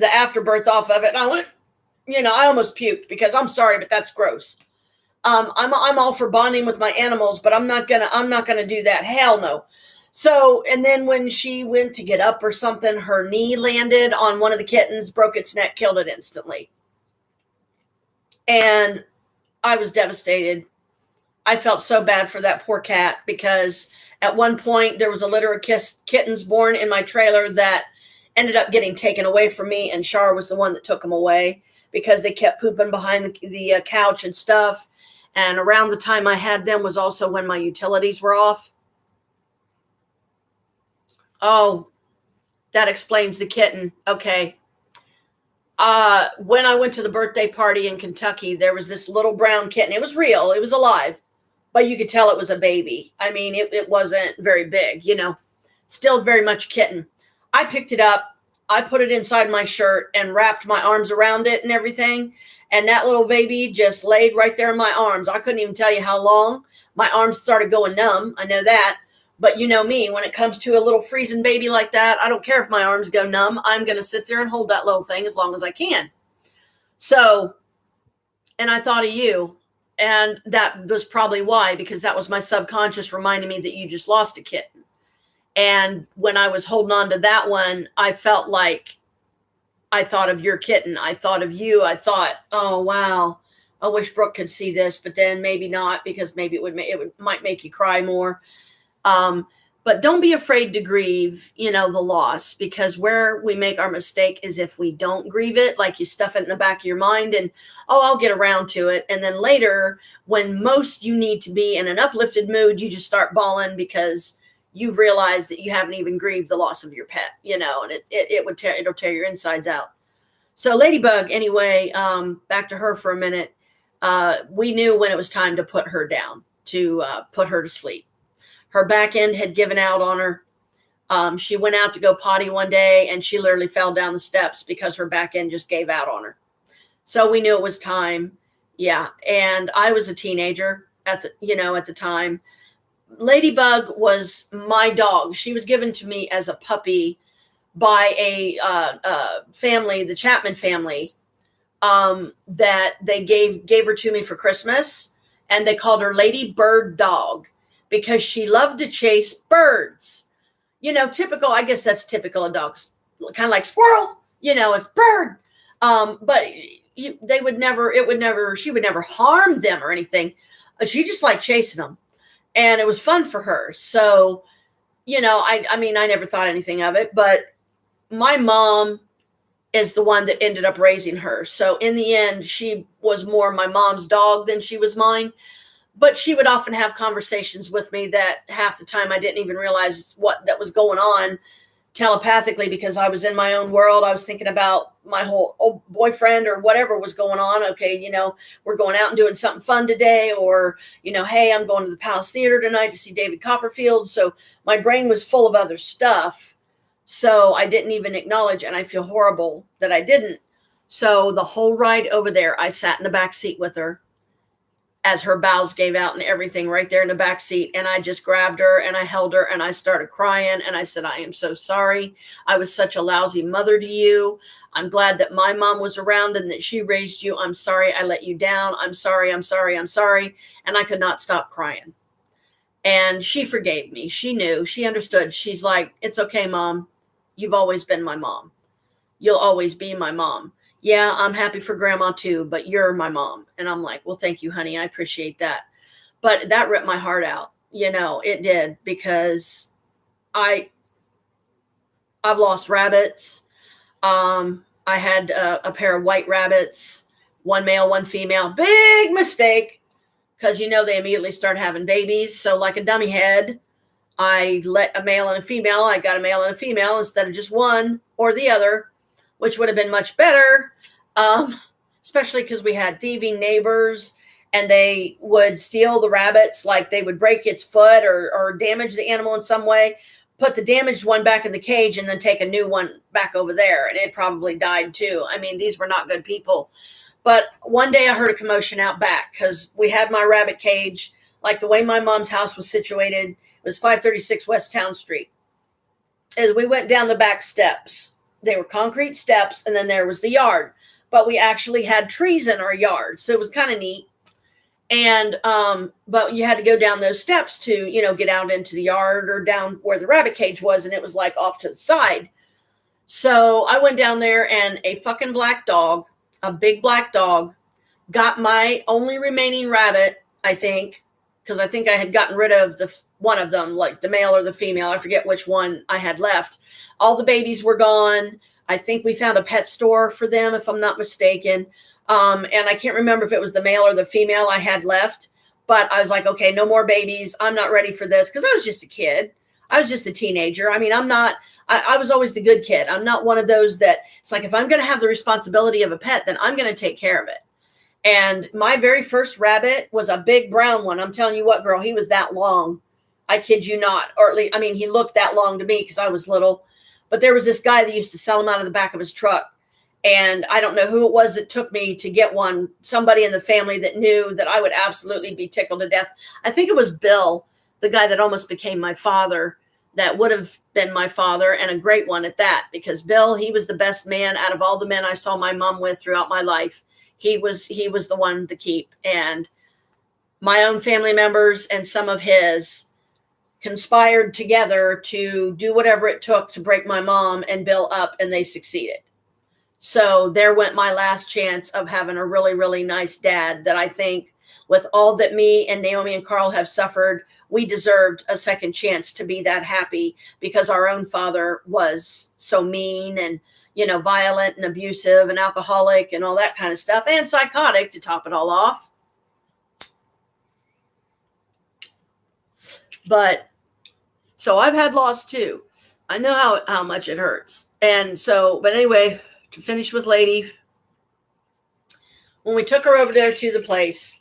afterbirth off of it. And I went, I almost puked, because I'm sorry, but that's gross. I'm all for bonding with my animals, but I'm not gonna do that. Hell no. So, and then when she went to get up or something, her knee landed on one of the kittens, broke its neck, killed it instantly. And I was devastated. I felt so bad for that poor cat, because at one point there was a litter of kittens born in my trailer that ended up getting taken away from me, and Char was the one that took them away, because they kept pooping behind the couch and stuff. And around the time I had them was also when my utilities were off. Oh, that explains the kitten. Okay. When I went to the birthday party in Kentucky, there was this little brown kitten. It was real. It was alive, but you could tell it was a baby. I mean, it wasn't very big, still very much kitten. I picked it up. I put it inside my shirt and wrapped my arms around it and everything. And that little baby just laid right there in my arms. I couldn't even tell you how long. My arms started going numb. I know that. But you know me, when it comes to a little freezing baby like that, I don't care if my arms go numb. I'm going to sit there and hold that little thing as long as I can. So, and I thought of you. And that was probably why, because that was my subconscious reminding me that you just lost a kitten. And when I was holding on to that one, I felt like I thought of your kitten. I thought of you. I thought, oh, wow, I wish Brooke could see this, but then maybe not, because maybe it might make you cry more. But don't be afraid to grieve, the loss, because where we make our mistake is if we don't grieve it, like you stuff it in the back of your mind and, oh, I'll get around to it. And then later, when most you need to be in an uplifted mood, you just start bawling because you've realized that you haven't even grieved the loss of your pet, and it'll tear your insides out. So Ladybug, anyway, back to her for a minute. We knew when it was time to put her down, to put her to sleep. Her back end had given out on her. She went out to go potty one day, and she literally fell down the steps because her back end just gave out on her. So we knew it was time. Yeah. And I was a teenager at the time. Ladybug was my dog. She was given to me as a puppy by a family, the Chapman family, that they gave her to me for Christmas, and they called her Lady Bird Dog because she loved to chase birds. Typical. I guess that's typical of dogs, kind of like squirrel. It's bird. But she would never harm them or anything. She just liked chasing them. And it was fun for her. So, I never thought anything of it, but my mom is the one that ended up raising her. So in the end, she was more my mom's dog than she was mine. But she would often have conversations with me that half the time I didn't even realize what that was going on telepathically, because I was in my own world. I was thinking about my whole boyfriend or whatever was going on. Okay, we're going out and doing something fun today, or, hey, I'm going to the Palace Theater tonight to see David Copperfield. So my brain was full of other stuff. So I didn't even acknowledge, and I feel horrible that I didn't. So the whole ride over there, I sat in the back seat with her as her bowels gave out and everything right there in the back seat. And I just grabbed her and I held her and I started crying. And I said, I am so sorry. I was such a lousy mother to you. I'm glad that my mom was around and that she raised you. I'm sorry I let you down. I'm sorry. I'm sorry. I'm sorry. And I could not stop crying. And she forgave me. She knew, she understood. She's like, it's okay, Mom. You've always been my mom. You'll always be my mom. Yeah, I'm happy for Grandma too, but you're my mom. And I'm like, well, thank you, honey. I appreciate that. But that ripped my heart out. It did, because I've lost rabbits. I had a pair of white rabbits, one male, one female. Big mistake, because, they immediately start having babies. So like a dummy head, I let a male and a female. I got a male and a female instead of just one or the other, which would have been much better, especially because we had thieving neighbors, and they would steal the rabbits. Like they would break its foot or damage the animal in some way, put the damaged one back in the cage, and then take a new one back over there. And it probably died too. I mean, these were not good people. But one day I heard a commotion out back, because we had my rabbit cage, like the way my mom's house was situated. It was 536 West Town Street. As we went down the back steps, they were concrete steps, and then there was the yard. But we actually had trees in our yard, so it was kind of neat. And but you had to go down those steps to, you know, get out into the yard or down where the rabbit cage was, and it was like off to the side. So I went down there, and a fucking black dog, a big black dog, got my only remaining rabbit, I think, because I think I had gotten rid of one of them, like the male or the female. I forget which one I had left. All the babies were gone. I think we found a pet store for them, if I'm not mistaken. And I can't remember if it was the male or the female I had left, but I was like, okay, no more babies. I'm not ready for this, because I was just a kid. I was just a teenager. I mean, I was always the good kid. I'm not one of those that it's like, if I'm going to have the responsibility of a pet, then I'm going to take care of it. And my very first rabbit was a big brown one. I'm telling you what, girl, he was that long. I kid you not. Or at least, I mean, he looked that long to me because I was little. But there was this guy that used to sell them out of the back of his truck. And I don't know who it was that took me to get one. Somebody in the family that knew that I would absolutely be tickled to death. I think it was Bill, the guy that almost became my father, that would have been my father, and a great one at that, because Bill, he was the best man out of all the men I saw my mom with throughout my life. He was the one to keep. And my own family members and some of his conspired together to do whatever it took to break my mom and Bill up, and they succeeded. So there went my last chance of having a really, really nice dad that I think, with all that me and Naomi and Carl have suffered, we deserved a second chance to be that happy, because our own father was so mean and, you know, violent and abusive and alcoholic and all that kind of stuff, and psychotic to top it all off. But so I've had loss too. I know how much it hurts. And so, but anyway, to finish with Lady, when we took her over there to the place,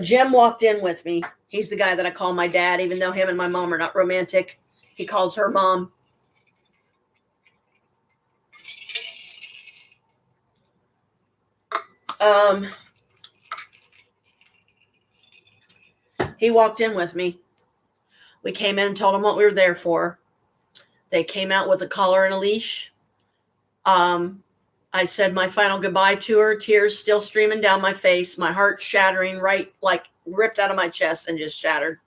Jim walked in with me. He's the guy that I call my dad, even though him and my mom are not romantic. He calls her mom. He walked in with me. We came in and told him what we were there for. They came out with a collar and a leash. I said my final goodbye to her, tears still streaming down my face, my heart shattering, right, like ripped out of my chest and just shattered.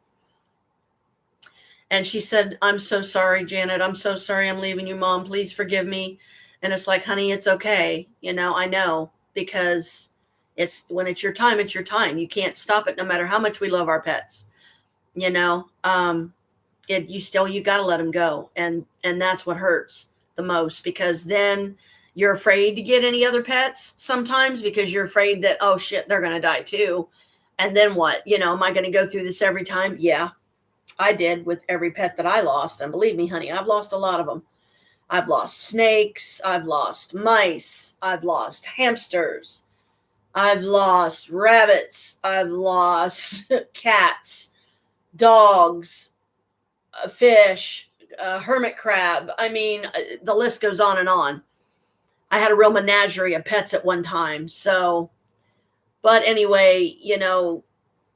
And she said, "I'm so sorry, Janet. I'm so sorry I'm leaving you, Mom. Please forgive me." And it's like, honey, it's okay. You know, I know, because it's when it's your time, it's your time. You can't stop it no matter how much we love our pets. You know, you got to let them go. And that's what hurts the most, because then you're afraid to get any other pets sometimes, because you're afraid that, oh shit, they're going to die too. And then what? You know, am I going to go through this every time? Yeah, I did with every pet that I lost. And believe me, honey, I've lost a lot of them. I've lost snakes. I've lost mice. I've lost hamsters. I've lost rabbits. I've lost cats, dogs, fish, hermit crab. I mean, the list goes on and on. I had a real menagerie of pets at one time. So, but anyway, you know,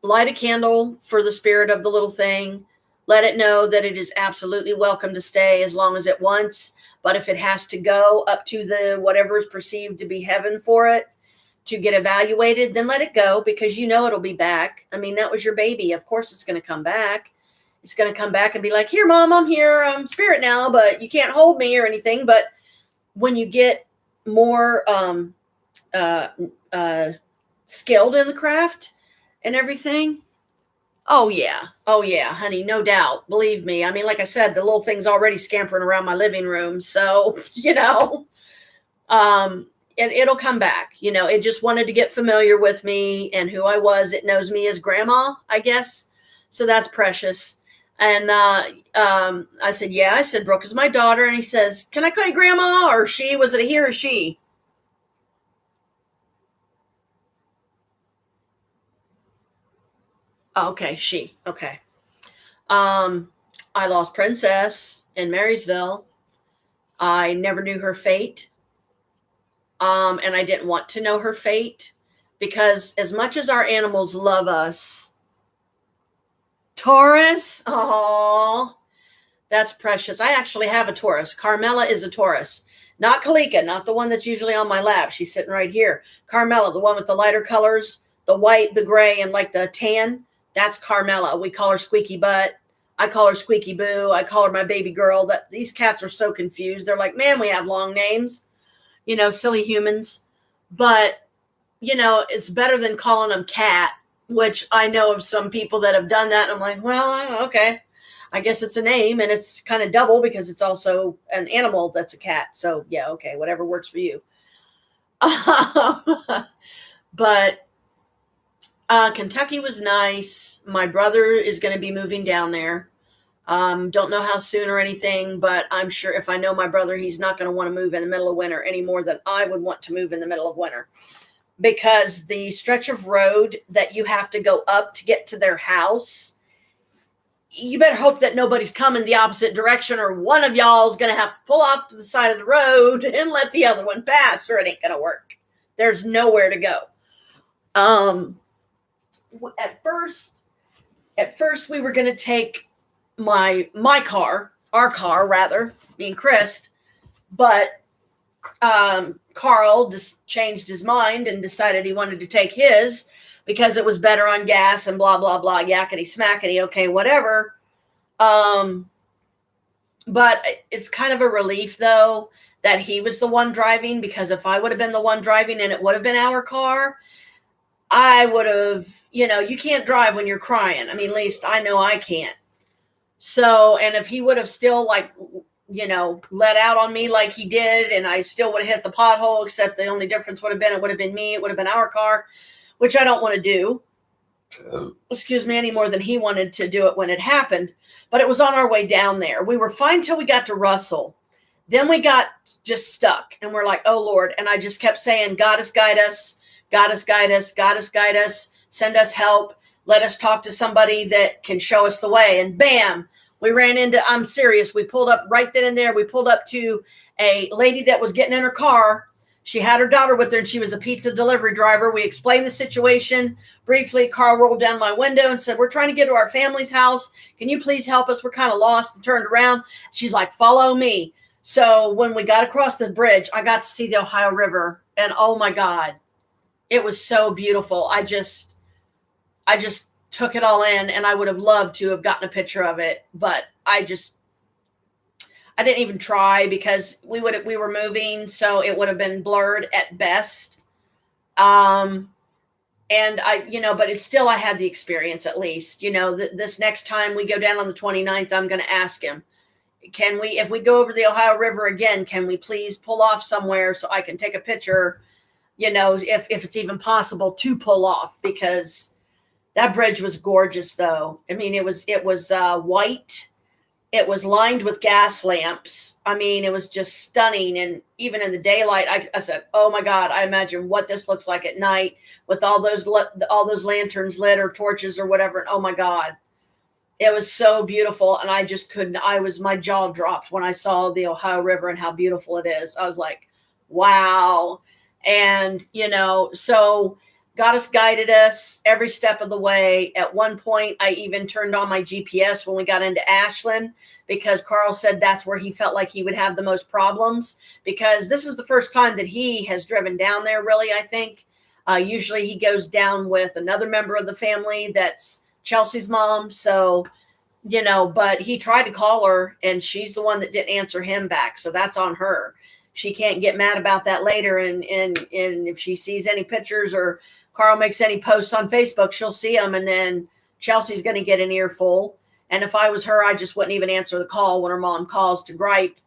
light a candle for the spirit of the little thing. Let it know that it is absolutely welcome to stay as long as it wants. But if it has to go up to the whatever is perceived to be heaven for it to get evaluated, then let it go, because you know it'll be back. I mean, that was your baby. Of course it's going to come back. It's going to come back and be like, "Here, Mom, I'm here. I'm spirit now, but you can't hold me or anything." But when you get more skilled in the craft and everything, oh yeah, honey, no doubt. Believe me. I mean, like I said, the little thing's already scampering around my living room. So, you know, it'll come back. You know, it just wanted to get familiar with me and who I was. It knows me as Grandma, I guess. So that's precious. And I said, yeah. I said, Brooke is my daughter. And he says, "Can I call you Grandma or she? Was it a he or she?" Oh, okay, she. Okay. I lost Princess in Marysville. I never knew her fate. And I didn't want to know her fate, because as much as our animals love us, Taurus. Oh, that's precious. I actually have a Taurus. Carmela is a Taurus. Not Kalika, not the one that's usually on my lap. She's sitting right here. Carmela, the one with the lighter colors, the white, the gray, and like the tan. That's Carmela. We call her Squeaky Butt. I call her Squeaky Boo. I call her my baby girl. That these cats are so confused. They're like, man, we have long names. Silly humans. But, it's better than calling them cat, which I know of some people that have done that. And I'm like, well, okay. I guess it's a name, and it's kind of double because it's also an animal that's a cat. So, yeah, okay, whatever works for you. But Kentucky was nice. My brother is going to be moving down there. Don't know how soon or anything, but I'm sure if I know my brother, he's not going to want to move in the middle of winter any more than I would want to move in the middle of winter. Because the stretch of road that you have to go up to get to their house, you better hope that nobody's coming the opposite direction, or one of y'all is going to have to pull off to the side of the road and let the other one pass, or it ain't going to work. There's nowhere to go. At first we were going to take my car, our car rather, me and Chris, but Carl just changed his mind and decided he wanted to take his because it was better on gas and blah, blah, blah, yakety smackety. Okay, whatever. But it's kind of a relief though that he was the one driving, because if I would have been the one driving and it would have been our car, I would have, you can't drive when you're crying. I mean, at least I know I can't. So, and if he would have still let out on me like he did, and I still would have hit the pothole, except the only difference would have been, it would have been me, it would have been our car, which I don't want to do, any more than he wanted to do it when it happened. But it was on our way down there. We were fine till we got to Russell. Then we got just stuck, and we're like, oh Lord. And I just kept saying, God us, guide us, God us, guide us, God us, guide us, send us help. Let us talk to somebody that can show us the way. And bam, we ran into, I'm serious, we pulled up right then and there. We pulled up to a lady that was getting in her car. She had her daughter with her, and she was a pizza delivery driver. We explained the situation briefly. Carl rolled down my window and said, we're trying to get to our family's house. Can you please help us? We're kind of lost. And turned around. She's like, follow me. So when we got across the bridge, I got to see the Ohio River, and oh my God, it was so beautiful. I just took it all in, and I would have loved to have gotten a picture of it, but I didn't even try because we were moving, so it would have been blurred at best. And but it's still, I had the experience at least. This next time we go down on the 29th, I'm going to ask him, can we, if we go over the Ohio River again, can we please pull off somewhere so I can take a picture, if it's even possible to pull off, because that bridge was gorgeous though. I mean, it was white. It was lined with gas lamps. I mean, it was just stunning. And even in the daylight, I said, oh my God, I imagine what this looks like at night with all those lanterns lit or torches or whatever. And oh my God, it was so beautiful. And I just couldn't, my jaw dropped when I saw the Ohio River and how beautiful it is. I was like, wow. And, so Goddess guided us every step of the way. At one point, I even turned on my GPS when we got into Ashland, because Carl said that's where he felt like he would have the most problems, because this is the first time that he has driven down there, really, I think. Usually he goes down with another member of the family that's Chelsea's mom. So, but he tried to call her, and she's the one that didn't answer him back. So that's on her. She can't get mad about that later. And if she sees any pictures or Carl makes any posts on Facebook, she'll see them, and then Chelsea's going to get an earful. And if I was her, I just wouldn't even answer the call when her mom calls to gripe.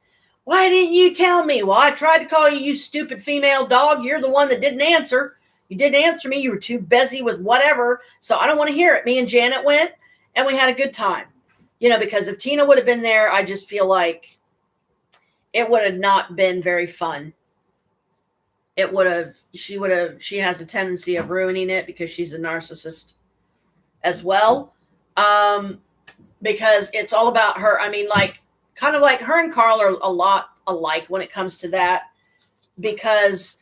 Why didn't you tell me? Well, I tried to call you, you stupid female dog. You're the one that didn't answer. You didn't answer me. You were too busy with whatever. So I don't want to hear it. Me and Janet went, and we had a good time. Because if Tina would have been there, I just feel like it would have not been very fun. She has a tendency of ruining it because she's a narcissist as well. Because it's all about her. I mean, kind of like her and Carl are a lot alike when it comes to that, because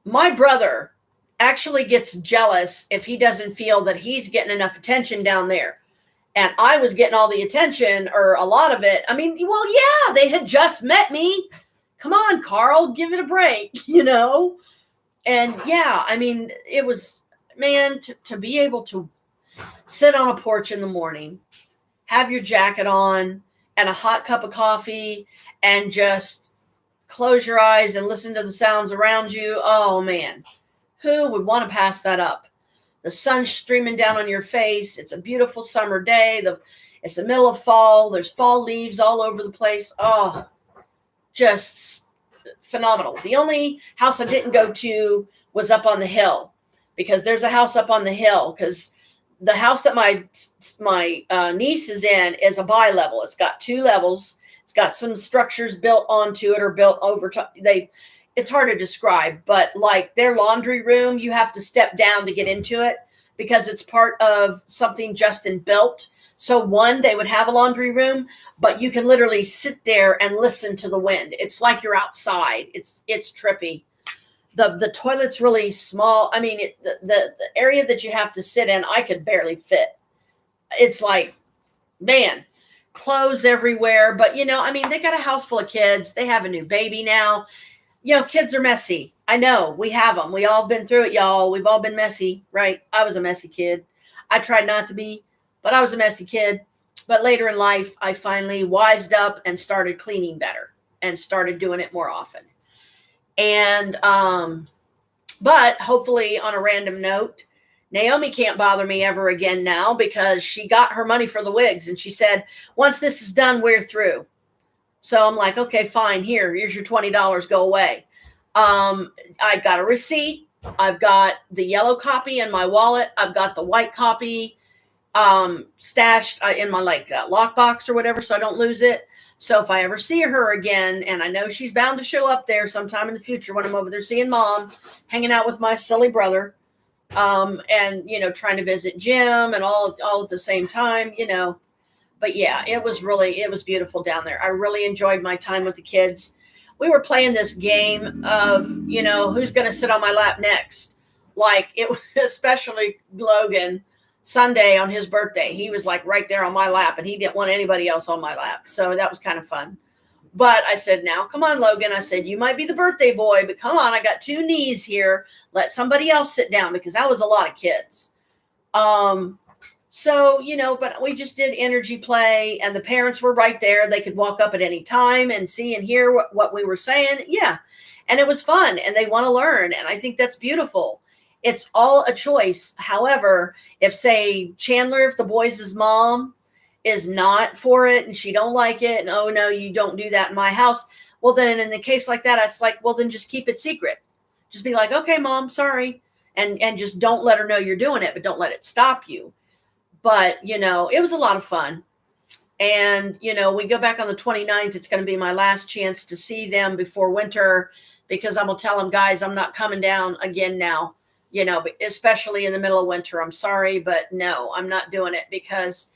my brother actually gets jealous if he doesn't feel that he's getting enough attention down there. And I was getting all the attention, or a lot of it. I mean, well, yeah, they had just met me. Come on, Carl, give it a break, you know? And yeah, I mean, it was, man, to be able to sit on a porch in the morning, have your jacket on and a hot cup of coffee, and just close your eyes and listen to the sounds around you. Oh, man, who would want to pass that up? The sun's streaming down on your face. It's a beautiful summer day. It's the middle of fall. There's fall leaves all over the place. Oh, just phenomenal. The only house I didn't go to was up on the hill, because there's a house up on the hill, because the house that my niece is in is a bi-level. It's got 2 levels. It's got some structures built onto it or built over top. It's hard to describe, but like their laundry room, you have to step down to get into it because it's part of something Justin built. So they would have a laundry room, but you can literally sit there and listen to the wind. It's like you're outside. It's trippy. The toilet's really small. I mean, the area that you have to sit in, I could barely fit. It's like, man, clothes everywhere. But, you know, I mean, they got a house full of kids. They have a new baby now. You know, kids are messy. I know, we have them. We all been through it, y'all. We've all been messy, right? I was a messy kid. I tried not to be, but I was a messy kid. But later in life, I finally wised up and started cleaning better and started doing it more often. And, but hopefully, on a random note, Naomi can't bother me ever again now, because she got her money for the wigs. And she said, once this is done, we're through. So I'm like, okay, fine. Here's your $20. Go away. I got a receipt. I've got the yellow copy in my wallet. I've got the white copy stashed in my lockbox or whatever, so I don't lose it. So if I ever see her again, and I know she's bound to show up there sometime in the future when I'm over there seeing Mom, hanging out with my silly brother, and, you know, trying to visit Jim and all at the same time, you know. But yeah, it was beautiful down there. I really enjoyed my time with the kids. We were playing this game of, you know, who's going to sit on my lap next. Like, it was, especially Logan, Sunday on his birthday. He was like right there on my lap, and he didn't want anybody else on my lap. So that was kind of fun. But I said, now, come on, Logan. I said, you might be the birthday boy, but come on, I got 2 knees here. Let somebody else sit down, because that was a lot of kids. So, you know, but we just did energy play, and the parents were right there. They could walk up at any time and see and hear what we were saying. Yeah. And it was fun, and they want to learn. And I think that's beautiful. It's all a choice. However, if, say, Chandler, if the boys' mom is not for it and she don't like it, and, oh, no, you don't do that in my house. Well, then in the case like that, it's like, well, then just keep it secret. Just be like, okay, Mom, sorry. And just don't let her know you're doing it, but don't let it stop you. But, you know, it was a lot of fun. And, you know, we go back on the 29th. It's going to be my last chance to see them before winter, because I'm going to tell them, guys, I'm not coming down again now, you know, especially in the middle of winter. I'm sorry, but no, I'm not doing it, because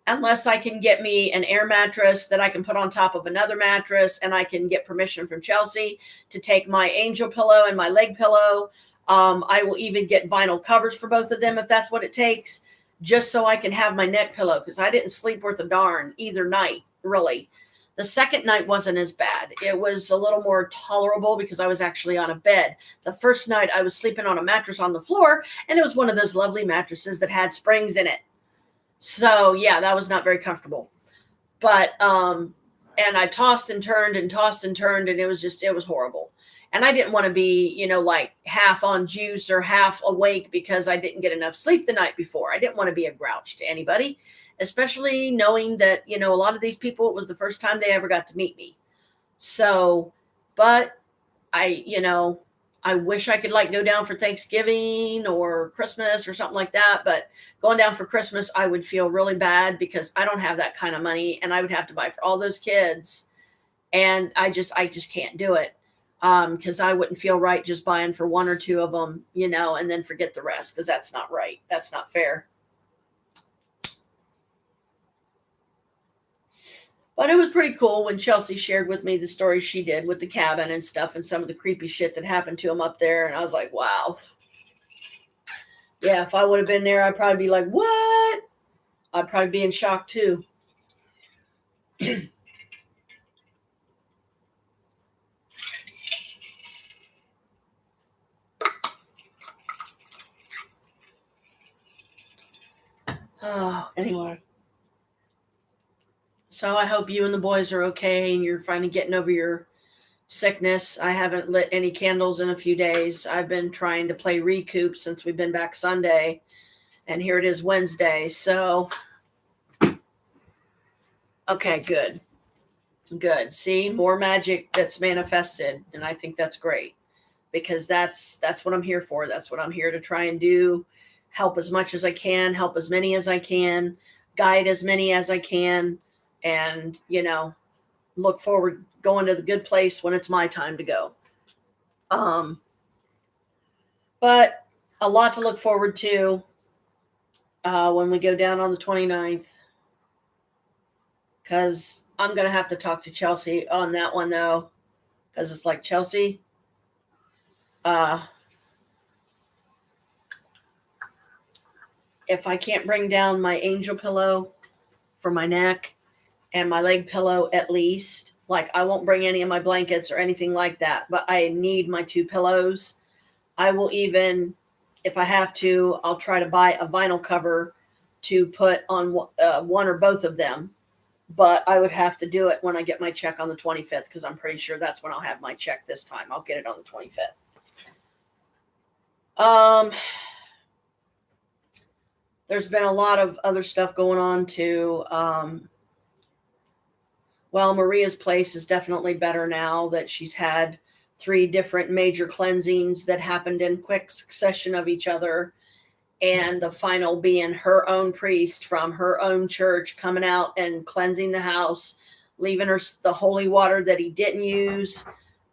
unless I can get me an air mattress that I can put on top of another mattress, and I can get permission from Chelsea to take my angel pillow and my leg pillow, I will even get vinyl covers for both of them if that's what it takes, just so I can have my neck pillow, because I didn't sleep worth a darn either night, really. The second night wasn't as bad. It was a little more tolerable because I was actually on a bed. The first night I was sleeping on a mattress on the floor, and it was one of those lovely mattresses that had springs in it. So yeah, that was not very comfortable. But, and I tossed and turned, and it was horrible. And I didn't want to be, you know, like half on juice or half awake because I didn't get enough sleep the night before. I didn't want to be a grouch to anybody, especially knowing that, you know, a lot of these people, it was the first time they ever got to meet me. So, but you know, I wish I could like go down for Thanksgiving or Christmas or something like that. But going down for Christmas, I would feel really bad because I don't have that kind of money, and I would have to buy for all those kids. And I just can't do it. Because I wouldn't feel right just buying for 1 or 2 of them, you know, and then forget the rest, because that's not right. That's not fair. But it was pretty cool when Chelsea shared with me the stories she did with the cabin and stuff, and some of the creepy shit that happened to them up there. And I was like, wow. Yeah, if I would have been there, I'd probably be like, what? I'd probably be in shock too. Oh, anyway. So I hope you and the boys are okay and you're finally getting over your sickness. I haven't lit any candles in a few days. I've been trying to play recoup since we've been back Sunday, and here it is Wednesday. So, okay, good. Good. See, more magic that's manifested, and I think that's great because that's what I'm here for. That's what I'm here to try and do. Help as much as I can, help as many as I can, guide as many as I can, and, look forward going to the good place when it's my time to go. But a lot to look forward to when we go down on the 29th, because I'm going to have to talk to Chelsea on that one, though, because it's like, Chelsea, if I can't bring down my angel pillow for my neck and my leg pillow at least, like, I won't bring any of my blankets or anything like that, but I need my 2 pillows. I will even, if I have to, I'll try to buy a vinyl cover to put on one or both of them. But I would have to do it when I get my check on the 25th, because I'm pretty sure that's when I'll have my check this time. I'll get it on the 25th. There's been a lot of other stuff going on too. Well, Maria's place is definitely better now that she's had 3 different major cleansings that happened in quick succession of each other. And the final being her own priest from her own church coming out and cleansing the house, leaving her the holy water that he didn't use.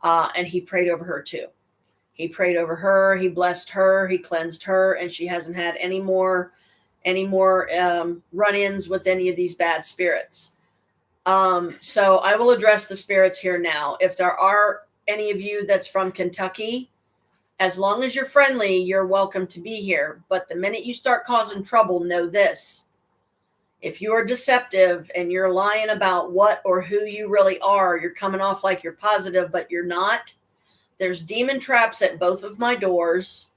And he prayed over her too. He prayed over her. He blessed her. He cleansed her. And she hasn't had any more run-ins with any of these bad spirits. So I will address the spirits here now. If there are any of you that's from Kentucky, as long as you're friendly, you're welcome to be here. But the minute you start causing trouble, know this. If you're deceptive and you're lying about what or who you really are, you're coming off like you're positive, but you're not. There's demon traps at both of my doors.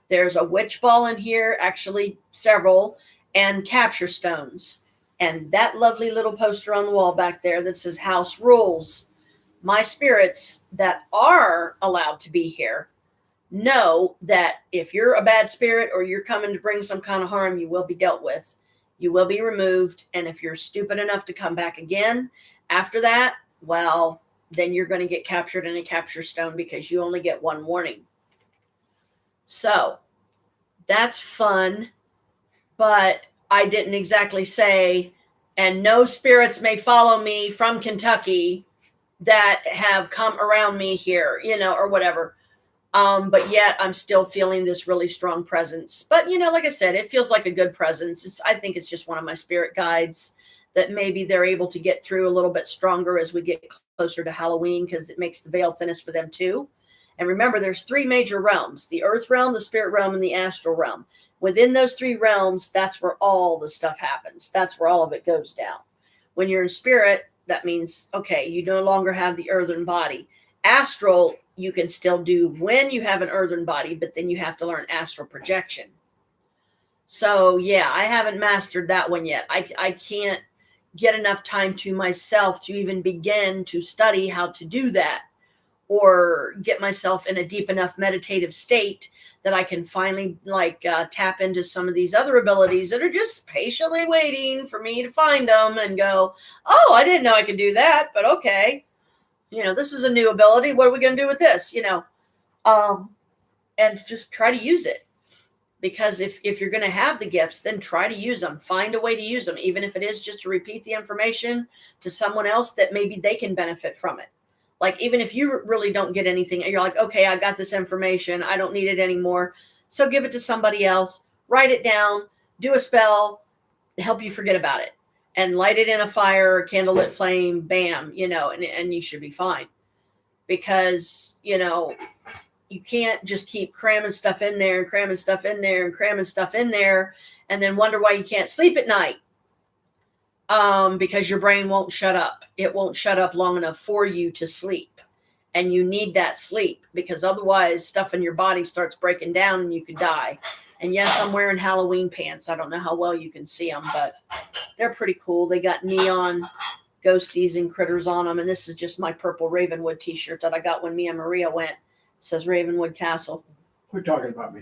There's a witch ball in here, actually several, and capture stones. And that lovely little poster on the wall back there that says house rules. My spirits that are allowed to be here know that if you're a bad spirit or you're coming to bring some kind of harm, you will be dealt with. You will be removed. And if you're stupid enough to come back again after that, well, then you're going to get captured in a capture stone because you only get 1 warning. So that's fun. But I didn't exactly say, and no spirits may follow me from Kentucky that have come around me here, or whatever. But yet I'm still feeling this really strong presence. But, like I said, it feels like a good presence. I think it's just one of my spirit guides that maybe they're able to get through a little bit stronger as we get closer to Halloween, because it makes the veil thinnest for them too. And remember, there's 3 major realms: the earth realm, the spirit realm, and the astral realm. Within those 3 realms, that's where all the stuff happens. That's where all of it goes down. When you're in spirit, that means, okay, you no longer have the earthen body. Astral, you can still do when you have an earthen body, but then you have to learn astral projection. So, yeah, I haven't mastered that one yet. I can't get enough time to myself to even begin to study how to do that, or get myself in a deep enough meditative state that I can finally tap into some of these other abilities that are just patiently waiting for me to find them and go, oh, I didn't know I could do that, but okay. This is a new ability. What are we going to do with this? And just try to use it. Because if you're going to have the gifts, then try to use them. Find a way to use them, even if it is just to repeat the information to someone else that maybe they can benefit from it. Like, even if you really don't get anything, you're like, okay, I got this information. I don't need it anymore. So give it to somebody else, write it down, do a spell, help you forget about it, and light it in a fire, candlelit flame, bam, and you should be fine. Because, you can't just keep cramming stuff in there and cramming stuff in there and cramming stuff in there and then wonder why you can't sleep at night. because your brain won't shut up. It won't shut up long enough for you to sleep. And you need that sleep because otherwise stuff in your body starts breaking down and you could die. And yes, I'm wearing Halloween pants. I don't know how well you can see them, but they're pretty cool. They got neon ghosties and critters on them. And this is just my purple Ravenwood t-shirt that I got when me and Maria went. It says Ravenwood Castle. Quit talking about me.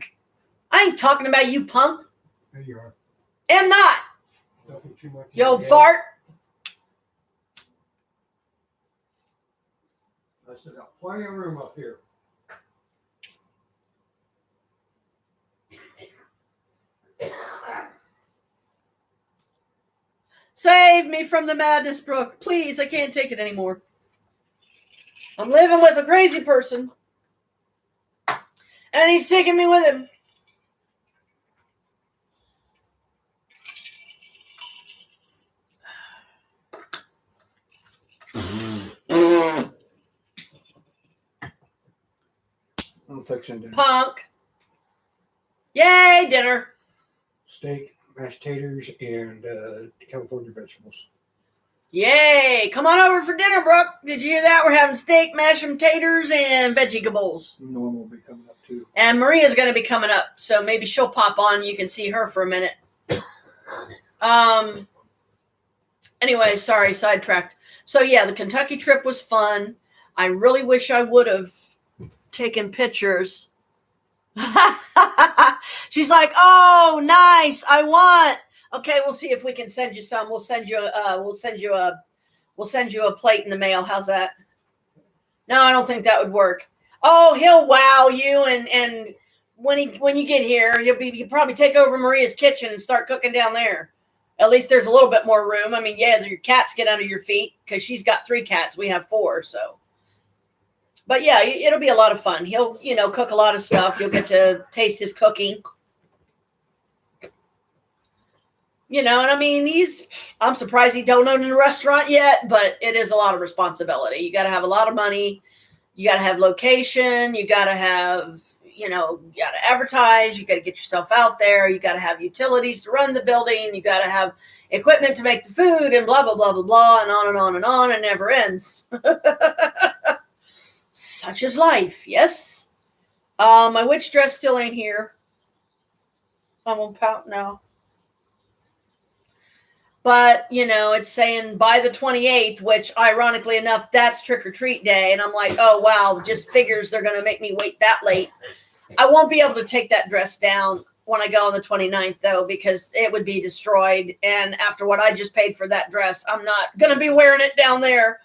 I ain't talking about you, punk. There you are. Am not. Nothing too much. You old Yeah. fart. I said, got plenty of room up here. Save me from the madness, Brooke. Please, I can't take it anymore. I'm living with a crazy person. And he's taking me with him. I'm fixing dinner. Punk. Yay, dinner. Steak, mashed taters, and California vegetables. Yay. Come on over for dinner, Brooke. Did you hear that? We're having steak, mashed potatoes, and vegetables. Normal will be coming up too. And Maria's going to be coming up, so maybe she'll pop on. You can see her for a minute. Anyway, sorry, sidetracked. So yeah, the Kentucky trip was fun. I really wish I would have taken pictures. She's like, "Oh, nice. I want." Okay, we'll see if we can send you some. We'll send you a plate in the mail. How's that? No, I don't think that would work. Oh, he'll wow you, and when you get here, you'll probably take over Maria's kitchen and start cooking down there. At least there's a little bit more room. I mean, yeah, your cats get under your feet because she's got 3 cats. We have 4, so. But yeah, it'll be a lot of fun. He'll, cook a lot of stuff. You'll get to taste his cooking. And I mean, I'm surprised he don't own a restaurant yet, but it is a lot of responsibility. You got to have a lot of money. You got to have location. You got to have, you got to advertise. You got to get yourself out there. You got to have utilities to run the building. You got to have equipment to make the food and blah, blah, blah, blah, blah, and on and on and on. And never ends. Such is life. Yes. My witch dress still ain't here. I won't pout now. But, it's saying by the 28th, which ironically enough, that's trick or treat day. And I'm like, oh, wow, just figures they're going to make me wait that late. I won't be able to take that dress down when I go on the 29th, though, because it would be destroyed. And after what I just paid for that dress, I'm not going to be wearing it down there.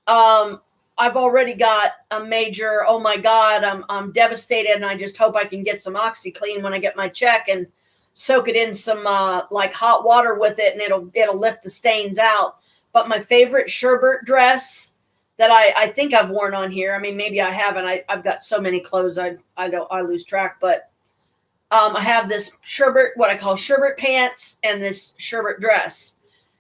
I've already got a major, oh, my God, I'm devastated. And I just hope I can get some OxyClean when I get my check and soak it in some like hot water with it, and it'll lift the stains out. But my favorite sherbet dress that I think I've worn on here. I mean, maybe I haven't. I've got so many clothes I lose track. But I have this sherbet, what I call sherbet pants, and this sherbet dress.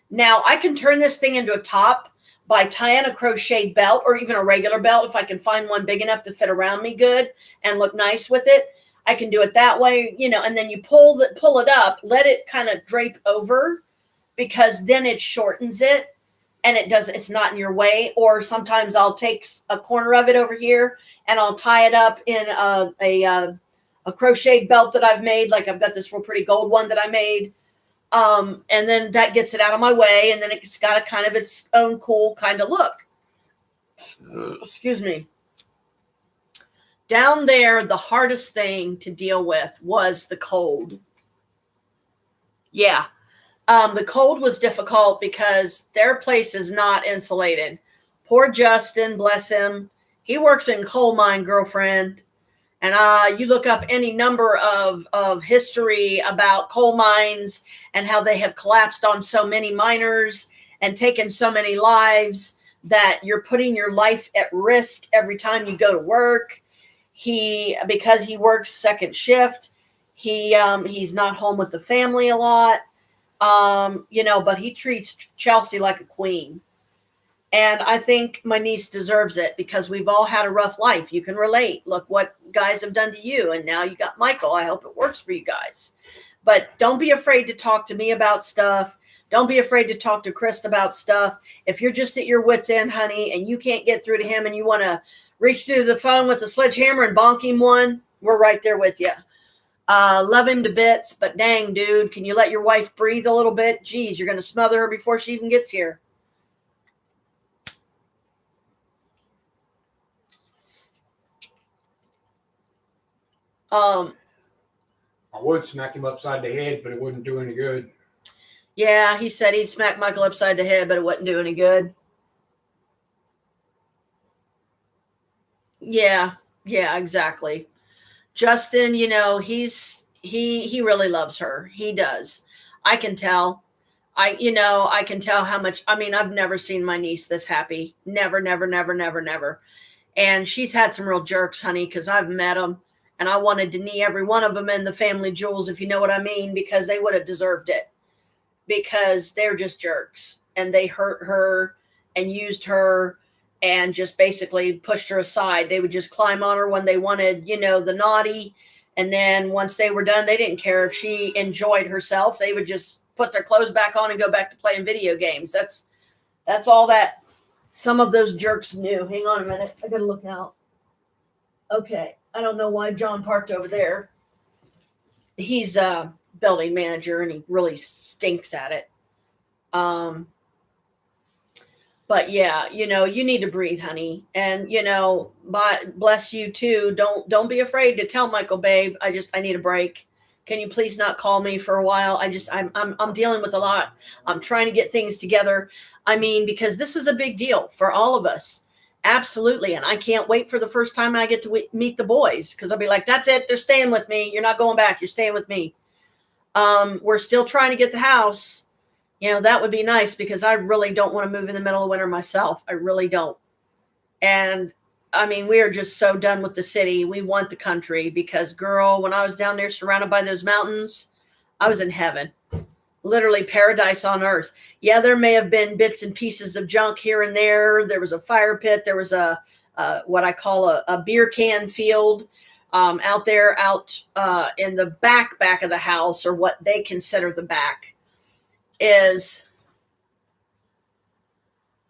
Now I can turn this thing into a top by tying a crocheted belt or even a regular belt if I can find one big enough to fit around me good and look nice with it. I can do it that way, and then you pull it up, let it kind of drape over, because then it shortens it and it's not in your way. Or sometimes I'll take a corner of it over here and I'll tie it up in a crocheted belt that I've made. Like I've got this real pretty gold one that I made. And then that gets it out of my way. And then it's got a kind of its own cool kind of look. Excuse me. Down there, the hardest thing to deal with was the cold. Yeah. The cold was difficult because their place is not insulated. Poor Justin, bless him. He works in coal mine, girlfriend. And you look up any number of history about coal mines and how they have collapsed on so many miners and taken so many lives that you're putting your life at risk every time you go to work. Because he works second shift, he's not home with the family a lot, but he treats Chelsea like a queen. And I think my niece deserves it because we've all had a rough life. You can relate. Look what guys have done to you. And now you got Michael. I hope it works for you guys. But don't be afraid to talk to me about stuff. Don't be afraid to talk to Chris about stuff. If you're just at your wit's end, honey, and you can't get through to him and you want to reach through the phone with a sledgehammer and bonk him one, we're right there with you. Love him to bits, but dang, dude, can you let your wife breathe a little bit? Geez, you're going to smother her before she even gets here. I would smack him upside the head, but it wouldn't do any good. Yeah, he said he'd smack Michael upside the head, but it wouldn't do any good. Yeah, exactly. Justin, he really loves her. He does. I can tell. I can tell how much. I mean, I've never seen my niece this happy. Never, never, never, never, never. And she's had some real jerks, honey, because I've met them. And I wanted to knee every one of them in the family jewels, if you know what I mean, because they would have deserved it. Because they're just jerks. And they hurt her and used her and just basically pushed her aside. They would just climb on her when they wanted, the naughty. And then once they were done, they didn't care if she enjoyed herself. They would just put their clothes back on and go back to playing video games. That's all that some of those jerks knew. Hang on a minute. I got to look out. Okay. I don't know why John parked over there. He's a building manager and he really stinks at it. But yeah, you need to breathe, honey. And, bless you too. Don't be afraid to tell Michael, babe, I need a break. Can you please not call me for a while? I'm dealing with a lot. I'm trying to get things together. I mean, because this is a big deal for all of us. Absolutely. And I can't wait for the first time I get to meet the boys, because I'll be like, that's it. They're staying with me. You're not going back. You're staying with me. We're still trying to get the house. That would be nice, because I really don't want to move in the middle of winter myself. I really don't. And I mean, we are just so done with the city. We want the country, because girl, when I was down there surrounded by those mountains, I was in heaven. Literally paradise on earth. Yeah, there may have been bits and pieces of junk here and there. There was a fire pit. There was a what I call a beer can field out there, in the back of the house, or what they consider the back. Is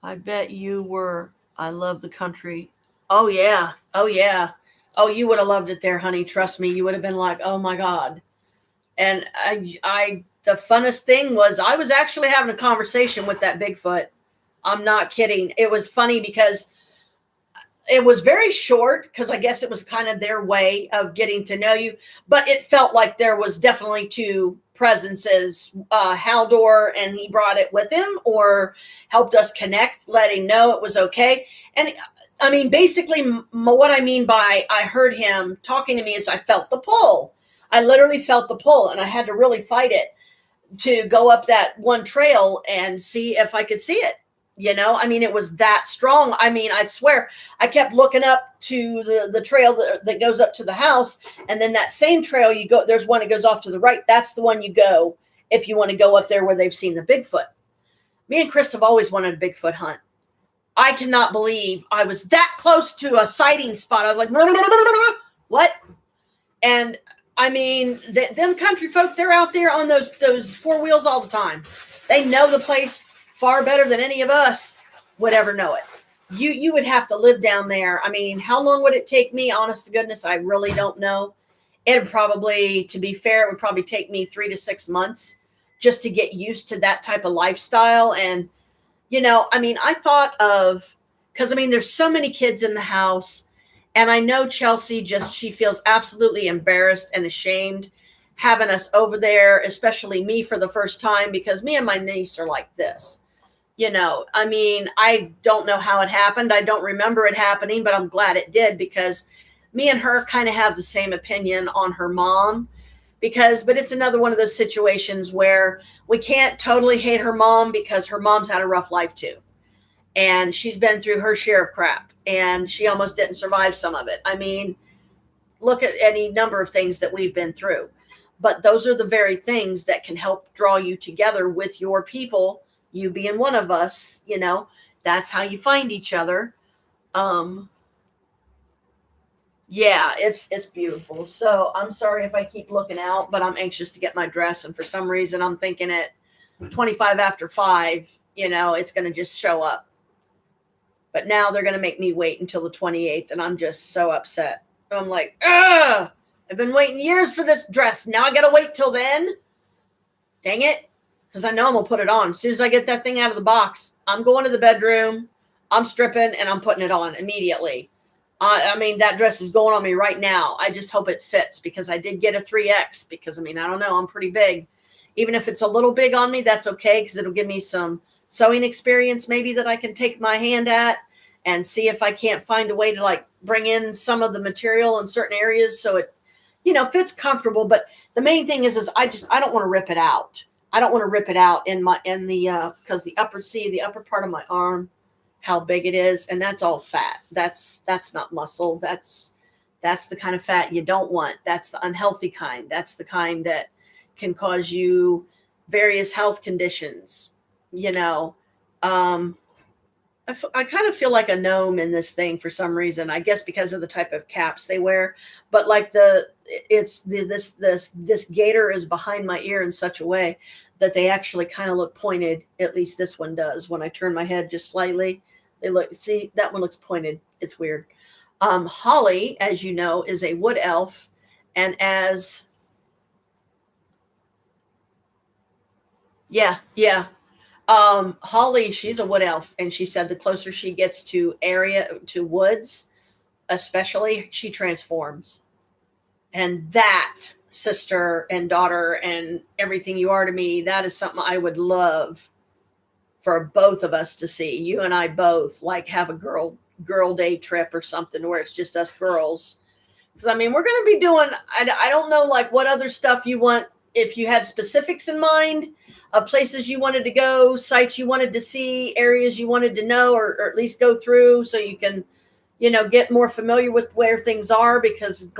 I bet you were. I love the country. Oh yeah. Oh you would have loved it there, honey. Trust me, you would have been like, oh my God. And the funnest thing was I was actually having a conversation with that Bigfoot. I'm not kidding. It was funny because it was very short, because I guess it was kind of their way of getting to know you, but it felt like there was definitely two presences, Haldor, and he brought it with him or helped us connect, letting know it was okay. And I mean, basically what I mean by I heard him talking to me is I felt the pull. I literally felt the pull, and I had to really fight it to go up that one trail and see if I could see it. I mean, it was that strong. I mean, I swear I kept looking up to the trail that goes up to the house. And then that same trail there's one that goes off to the right. That's the one you go if you want to go up there where they've seen the Bigfoot. Me and Chris have always wanted a Bigfoot hunt. I cannot believe I was that close to a sighting spot. I was like, what? And I mean, them country folk, they're out there on those four wheels all the time. They know the place far better than any of us would ever know it. You would have to live down there. I mean, how long would it take me? Honest to goodness, I really don't know. It'd probably, to be fair, it would probably take me 3 to 6 months just to get used to that type of lifestyle. And, I mean, I thought of, because I mean, there's so many kids in the house, and I know Chelsea she feels absolutely embarrassed and ashamed having us over there, especially me for the first time, because me and my niece are like this. I mean, I don't know how it happened. I don't remember it happening, but I'm glad it did, because me and her kind of have the same opinion on her mom. But it's another one of those situations where we can't totally hate her mom, because her mom's had a rough life too. And she's been through her share of crap, and she almost didn't survive some of it. I mean, look at any number of things that we've been through. But those are the very things that can help draw you together with your people. You being one of us, that's how you find each other. Yeah, it's beautiful. So I'm sorry if I keep looking out, but I'm anxious to get my dress. And for some reason, I'm thinking it 25 after 5, it's going to just show up. But now they're going to make me wait until the 28th, and I'm just so upset. I'm like, ugh, I've been waiting years for this dress. Now I got to wait till then? Dang it. Because I know I'm going to put it on. As soon as I get that thing out of the box, I'm going to the bedroom, I'm stripping, and I'm putting it on immediately. I mean, that dress is going on me right now. I just hope it fits because I did get a 3X because, I don't know, I'm pretty big. Even if it's a little big on me, that's okay because it'll give me some sewing experience maybe that I can take my hand at and see if I can't find a way to like bring in some of the material in certain areas so it, fits comfortable. But the main thing is I don't want to rip it out. I don't want to rip it out because the upper part of my arm, how big it is, and that's all fat. That's not muscle. That's the kind of fat you don't want. That's the unhealthy kind. That's the kind that can cause you various health conditions. I kind of feel like a gnome in this thing for some reason. I guess because of the type of caps they wear. But like this gaiter is behind my ear in such a way that they actually kind of look pointed. At least this one does. When I turn my head just slightly, see, that one looks pointed. It's weird. Holly, as you know, is a wood elf. And Holly, she's a wood elf. And she said the closer she gets to woods, especially, she transforms. And that, sister and daughter and everything you are to me, that is something I would love for both of us to see. You and I both like have a girl day trip or something where it's just us girls. Because we're going to be doing, I don't know like what other stuff you want, if you had specifics in mind of places you wanted to go, sites you wanted to see, areas you wanted to know, or at least go through so you can, get more familiar with where things are, because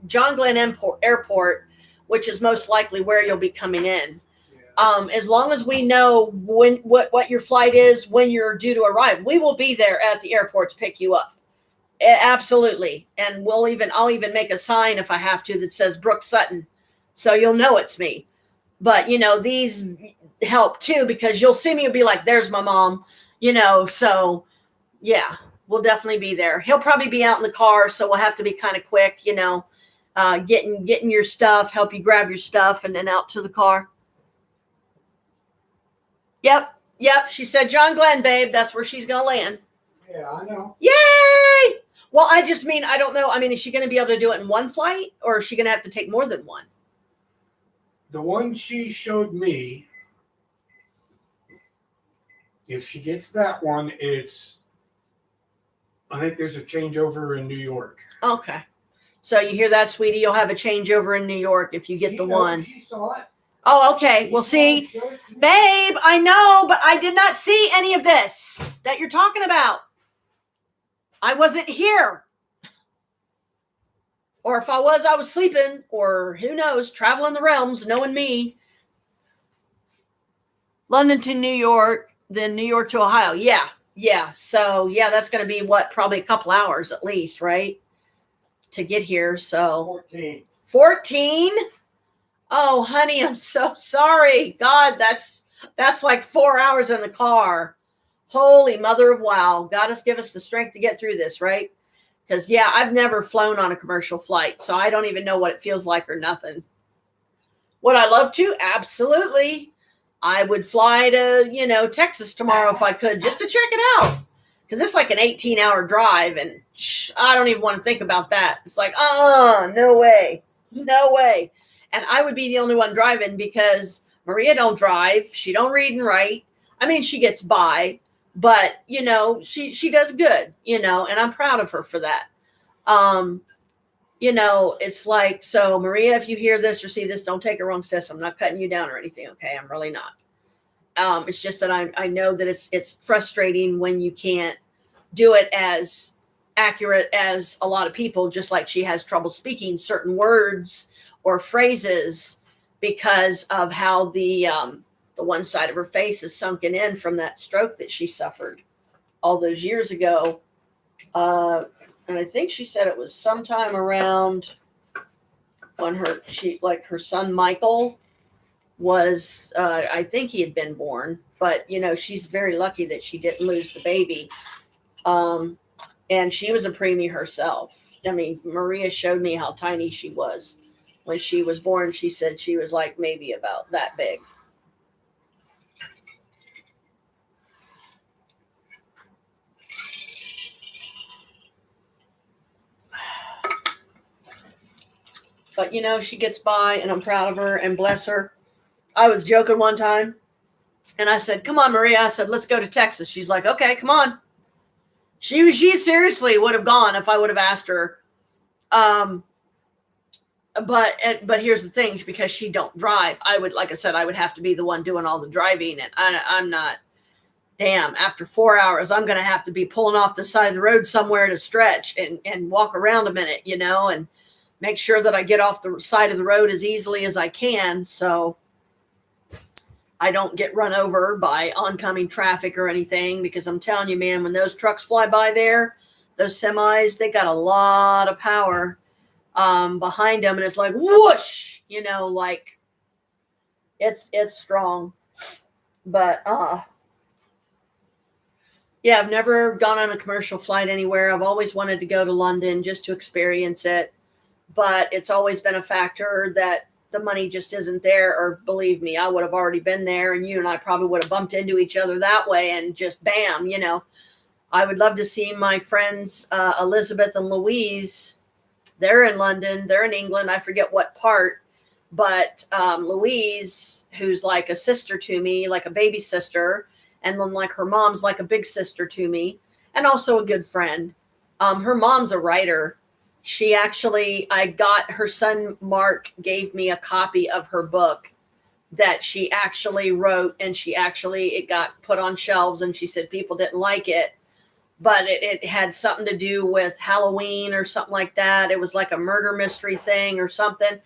John Glenn Airport, which is most likely where you'll be coming in. As long as we know what your flight is, when you're due to arrive, we will be there at the airport to pick you up. Absolutely. And I'll even make a sign if I have to that says Brooke Sutton. So you'll know it's me. But, these help too, because you'll see me and be like, there's my mom, so yeah, we'll definitely be there. He'll probably be out in the car. So we'll have to be kind of quick, getting your stuff, help you grab your stuff and then out to the car. Yep. She said, John Glenn, babe, that's where she's going to land. Yeah, I know. Yay! Well, I just mean, I don't know. Is she going to be able to do it in one flight or is she going to have to take more than one? The one she showed me, if she gets that one, I think there's a changeover in New York. Okay. So you hear that, sweetie? You'll have a changeover in New York if you get the one. She saw it. Oh, okay. Well, see, babe, I know, but I did not see any of this that you're talking about. I wasn't here. Or if I was sleeping, or who knows, traveling the realms, knowing me. London to New York, then New York to Ohio. Yeah. So, that's going to be probably a couple hours at least, right? To get here. So 14? Oh, honey, I'm so sorry. God, that's like 4 hours in the car. Holy mother of wow. God give us the strength to get through this, right? Because, I've never flown on a commercial flight, so I don't even know what it feels like or nothing. Would I love to? Absolutely. I would fly to, Texas tomorrow if I could, just to check it out. Because it's like an 18-hour drive, and I don't even want to think about that. It's like, no way. No way. And I would be the only one driving because Maria don't drive. She don't read and write. She gets by. But, she does good, and I'm proud of her for that. It's like, so Maria, if you hear this or see this, don't take it wrong, sis. I'm not cutting you down or anything. Okay. I'm really not. It's just that I know that it's frustrating when you can't do it as accurate as a lot of people, just like she has trouble speaking certain words or phrases because of how the one side of her face is sunken in from that stroke that she suffered all those years ago. And I think she said it was sometime around when her son Michael was, I think he had been born, but she's very lucky that she didn't lose the baby. And she was a preemie herself. I mean, Maria showed me how tiny she was when she was born. She said she was like maybe about that big. But she gets by, and I'm proud of her, and bless her. I was joking one time, and I said, "Come on, Maria." I said, "Let's go to Texas." She's like, "Okay, come on." She seriously would have gone if I would have asked her. But here's the thing, because she don't drive, like I said, I would have to be the one doing all the driving, and I'm not. Damn, after 4 hours, I'm going to have to be pulling off the side of the road somewhere to stretch and walk around a minute, and make sure that I get off the side of the road as easily as I can, so I don't get run over by oncoming traffic or anything. Because I'm telling you, man, when those trucks fly by there, those semis, they got a lot of power behind them, and it's like whoosh, like it's strong. But yeah, I've never gone on a commercial flight anywhere. I've always wanted to go to London just to experience it, but it's always been a factor that the money just isn't there. Or believe me, I would have already been there, and you and I probably would have bumped into each other that way, and just bam, I would love to see my friends Elizabeth and Louise. They're in London. They're in England. I forget what part, but Louise, who's like a sister to me, like a baby sister, and then like her mom's like a big sister to me, and also a good friend. Her mom's a writer. I got her son, Mark, gave me a copy of her book that she actually wrote, and it got put on shelves, and she said people didn't like it, but it had something to do with Halloween or something like that. It was like a murder mystery thing or something.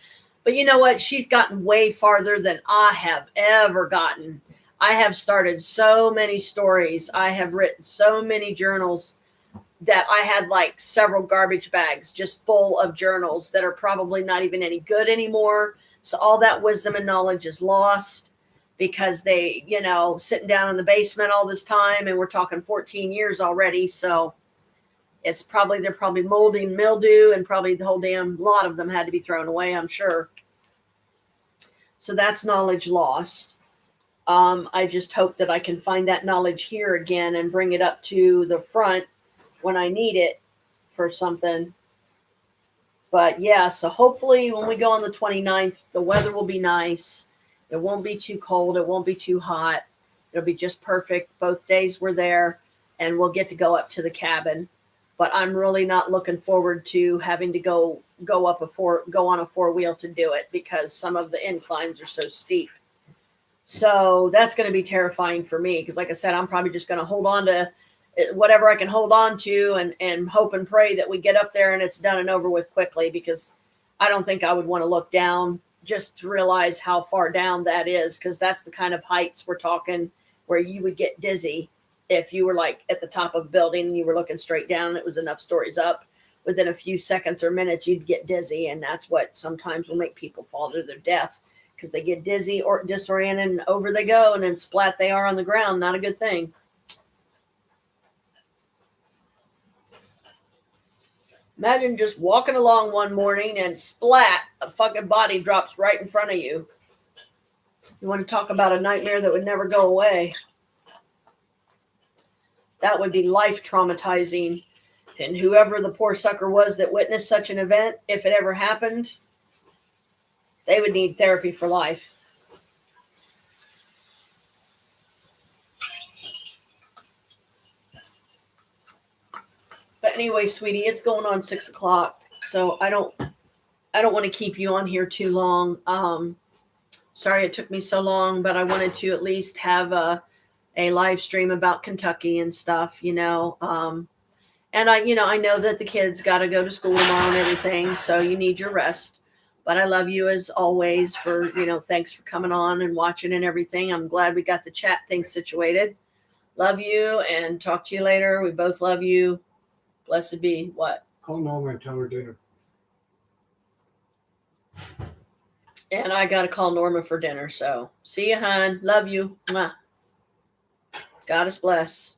But you know what? She's gotten way farther than I have ever gotten. I have started so many stories. I have written so many journals that I had like several garbage bags just full of journals that are probably not even any good anymore. So all that wisdom and knowledge is lost because they, sitting down in the basement all this time, and we're talking 14 years already. So they're probably molding mildew, and probably the whole damn lot of them had to be thrown away, I'm sure. So that's knowledge lost. I just hope that I can find that knowledge here again and bring it up to the front when I need it for something. But yeah, so hopefully when we go on the 29th, the weather will be nice. It won't be too cold. It won't be too hot. It'll be just perfect. Both days we're there, and we'll get to go up to the cabin. But I'm really not looking forward to having to go on a four-wheel to do it, because some of the inclines are so steep. So that's going to be terrifying for me, because like I said, I'm probably just going to hold on to whatever I can hold on to and hope and pray that we get up there and it's done and over with quickly, because I don't think I would want to look down just to realize how far down that is, because that's the kind of heights we're talking where you would get dizzy if you were like at the top of a building and you were looking straight down and it was enough stories up. Within a few seconds or minutes, you'd get dizzy, and that's what sometimes will make people fall to their death, because they get dizzy or disoriented and over they go, and then splat they are on the ground. Not a good thing. Imagine just walking along one morning and splat, a fucking body drops right in front of you. You want to talk about a nightmare that would never go away. That would be life traumatizing. And whoever the poor sucker was that witnessed such an event, if it ever happened, they would need therapy for life. But anyway, sweetie, it's going on 6 o'clock, so I don't want to keep you on here too long. Sorry it took me so long, but I wanted to at least have a live stream about Kentucky and stuff, And I know that the kids got to go to school tomorrow and everything, so you need your rest. But I love you as always for, thanks for coming on and watching and everything. I'm glad we got the chat thing situated. Love you, and talk to you later. We both love you. Blessed be what? Call Norma and tell her dinner. And I got to call Norma for dinner. So see you, hon. Love you. Mwah. God bless.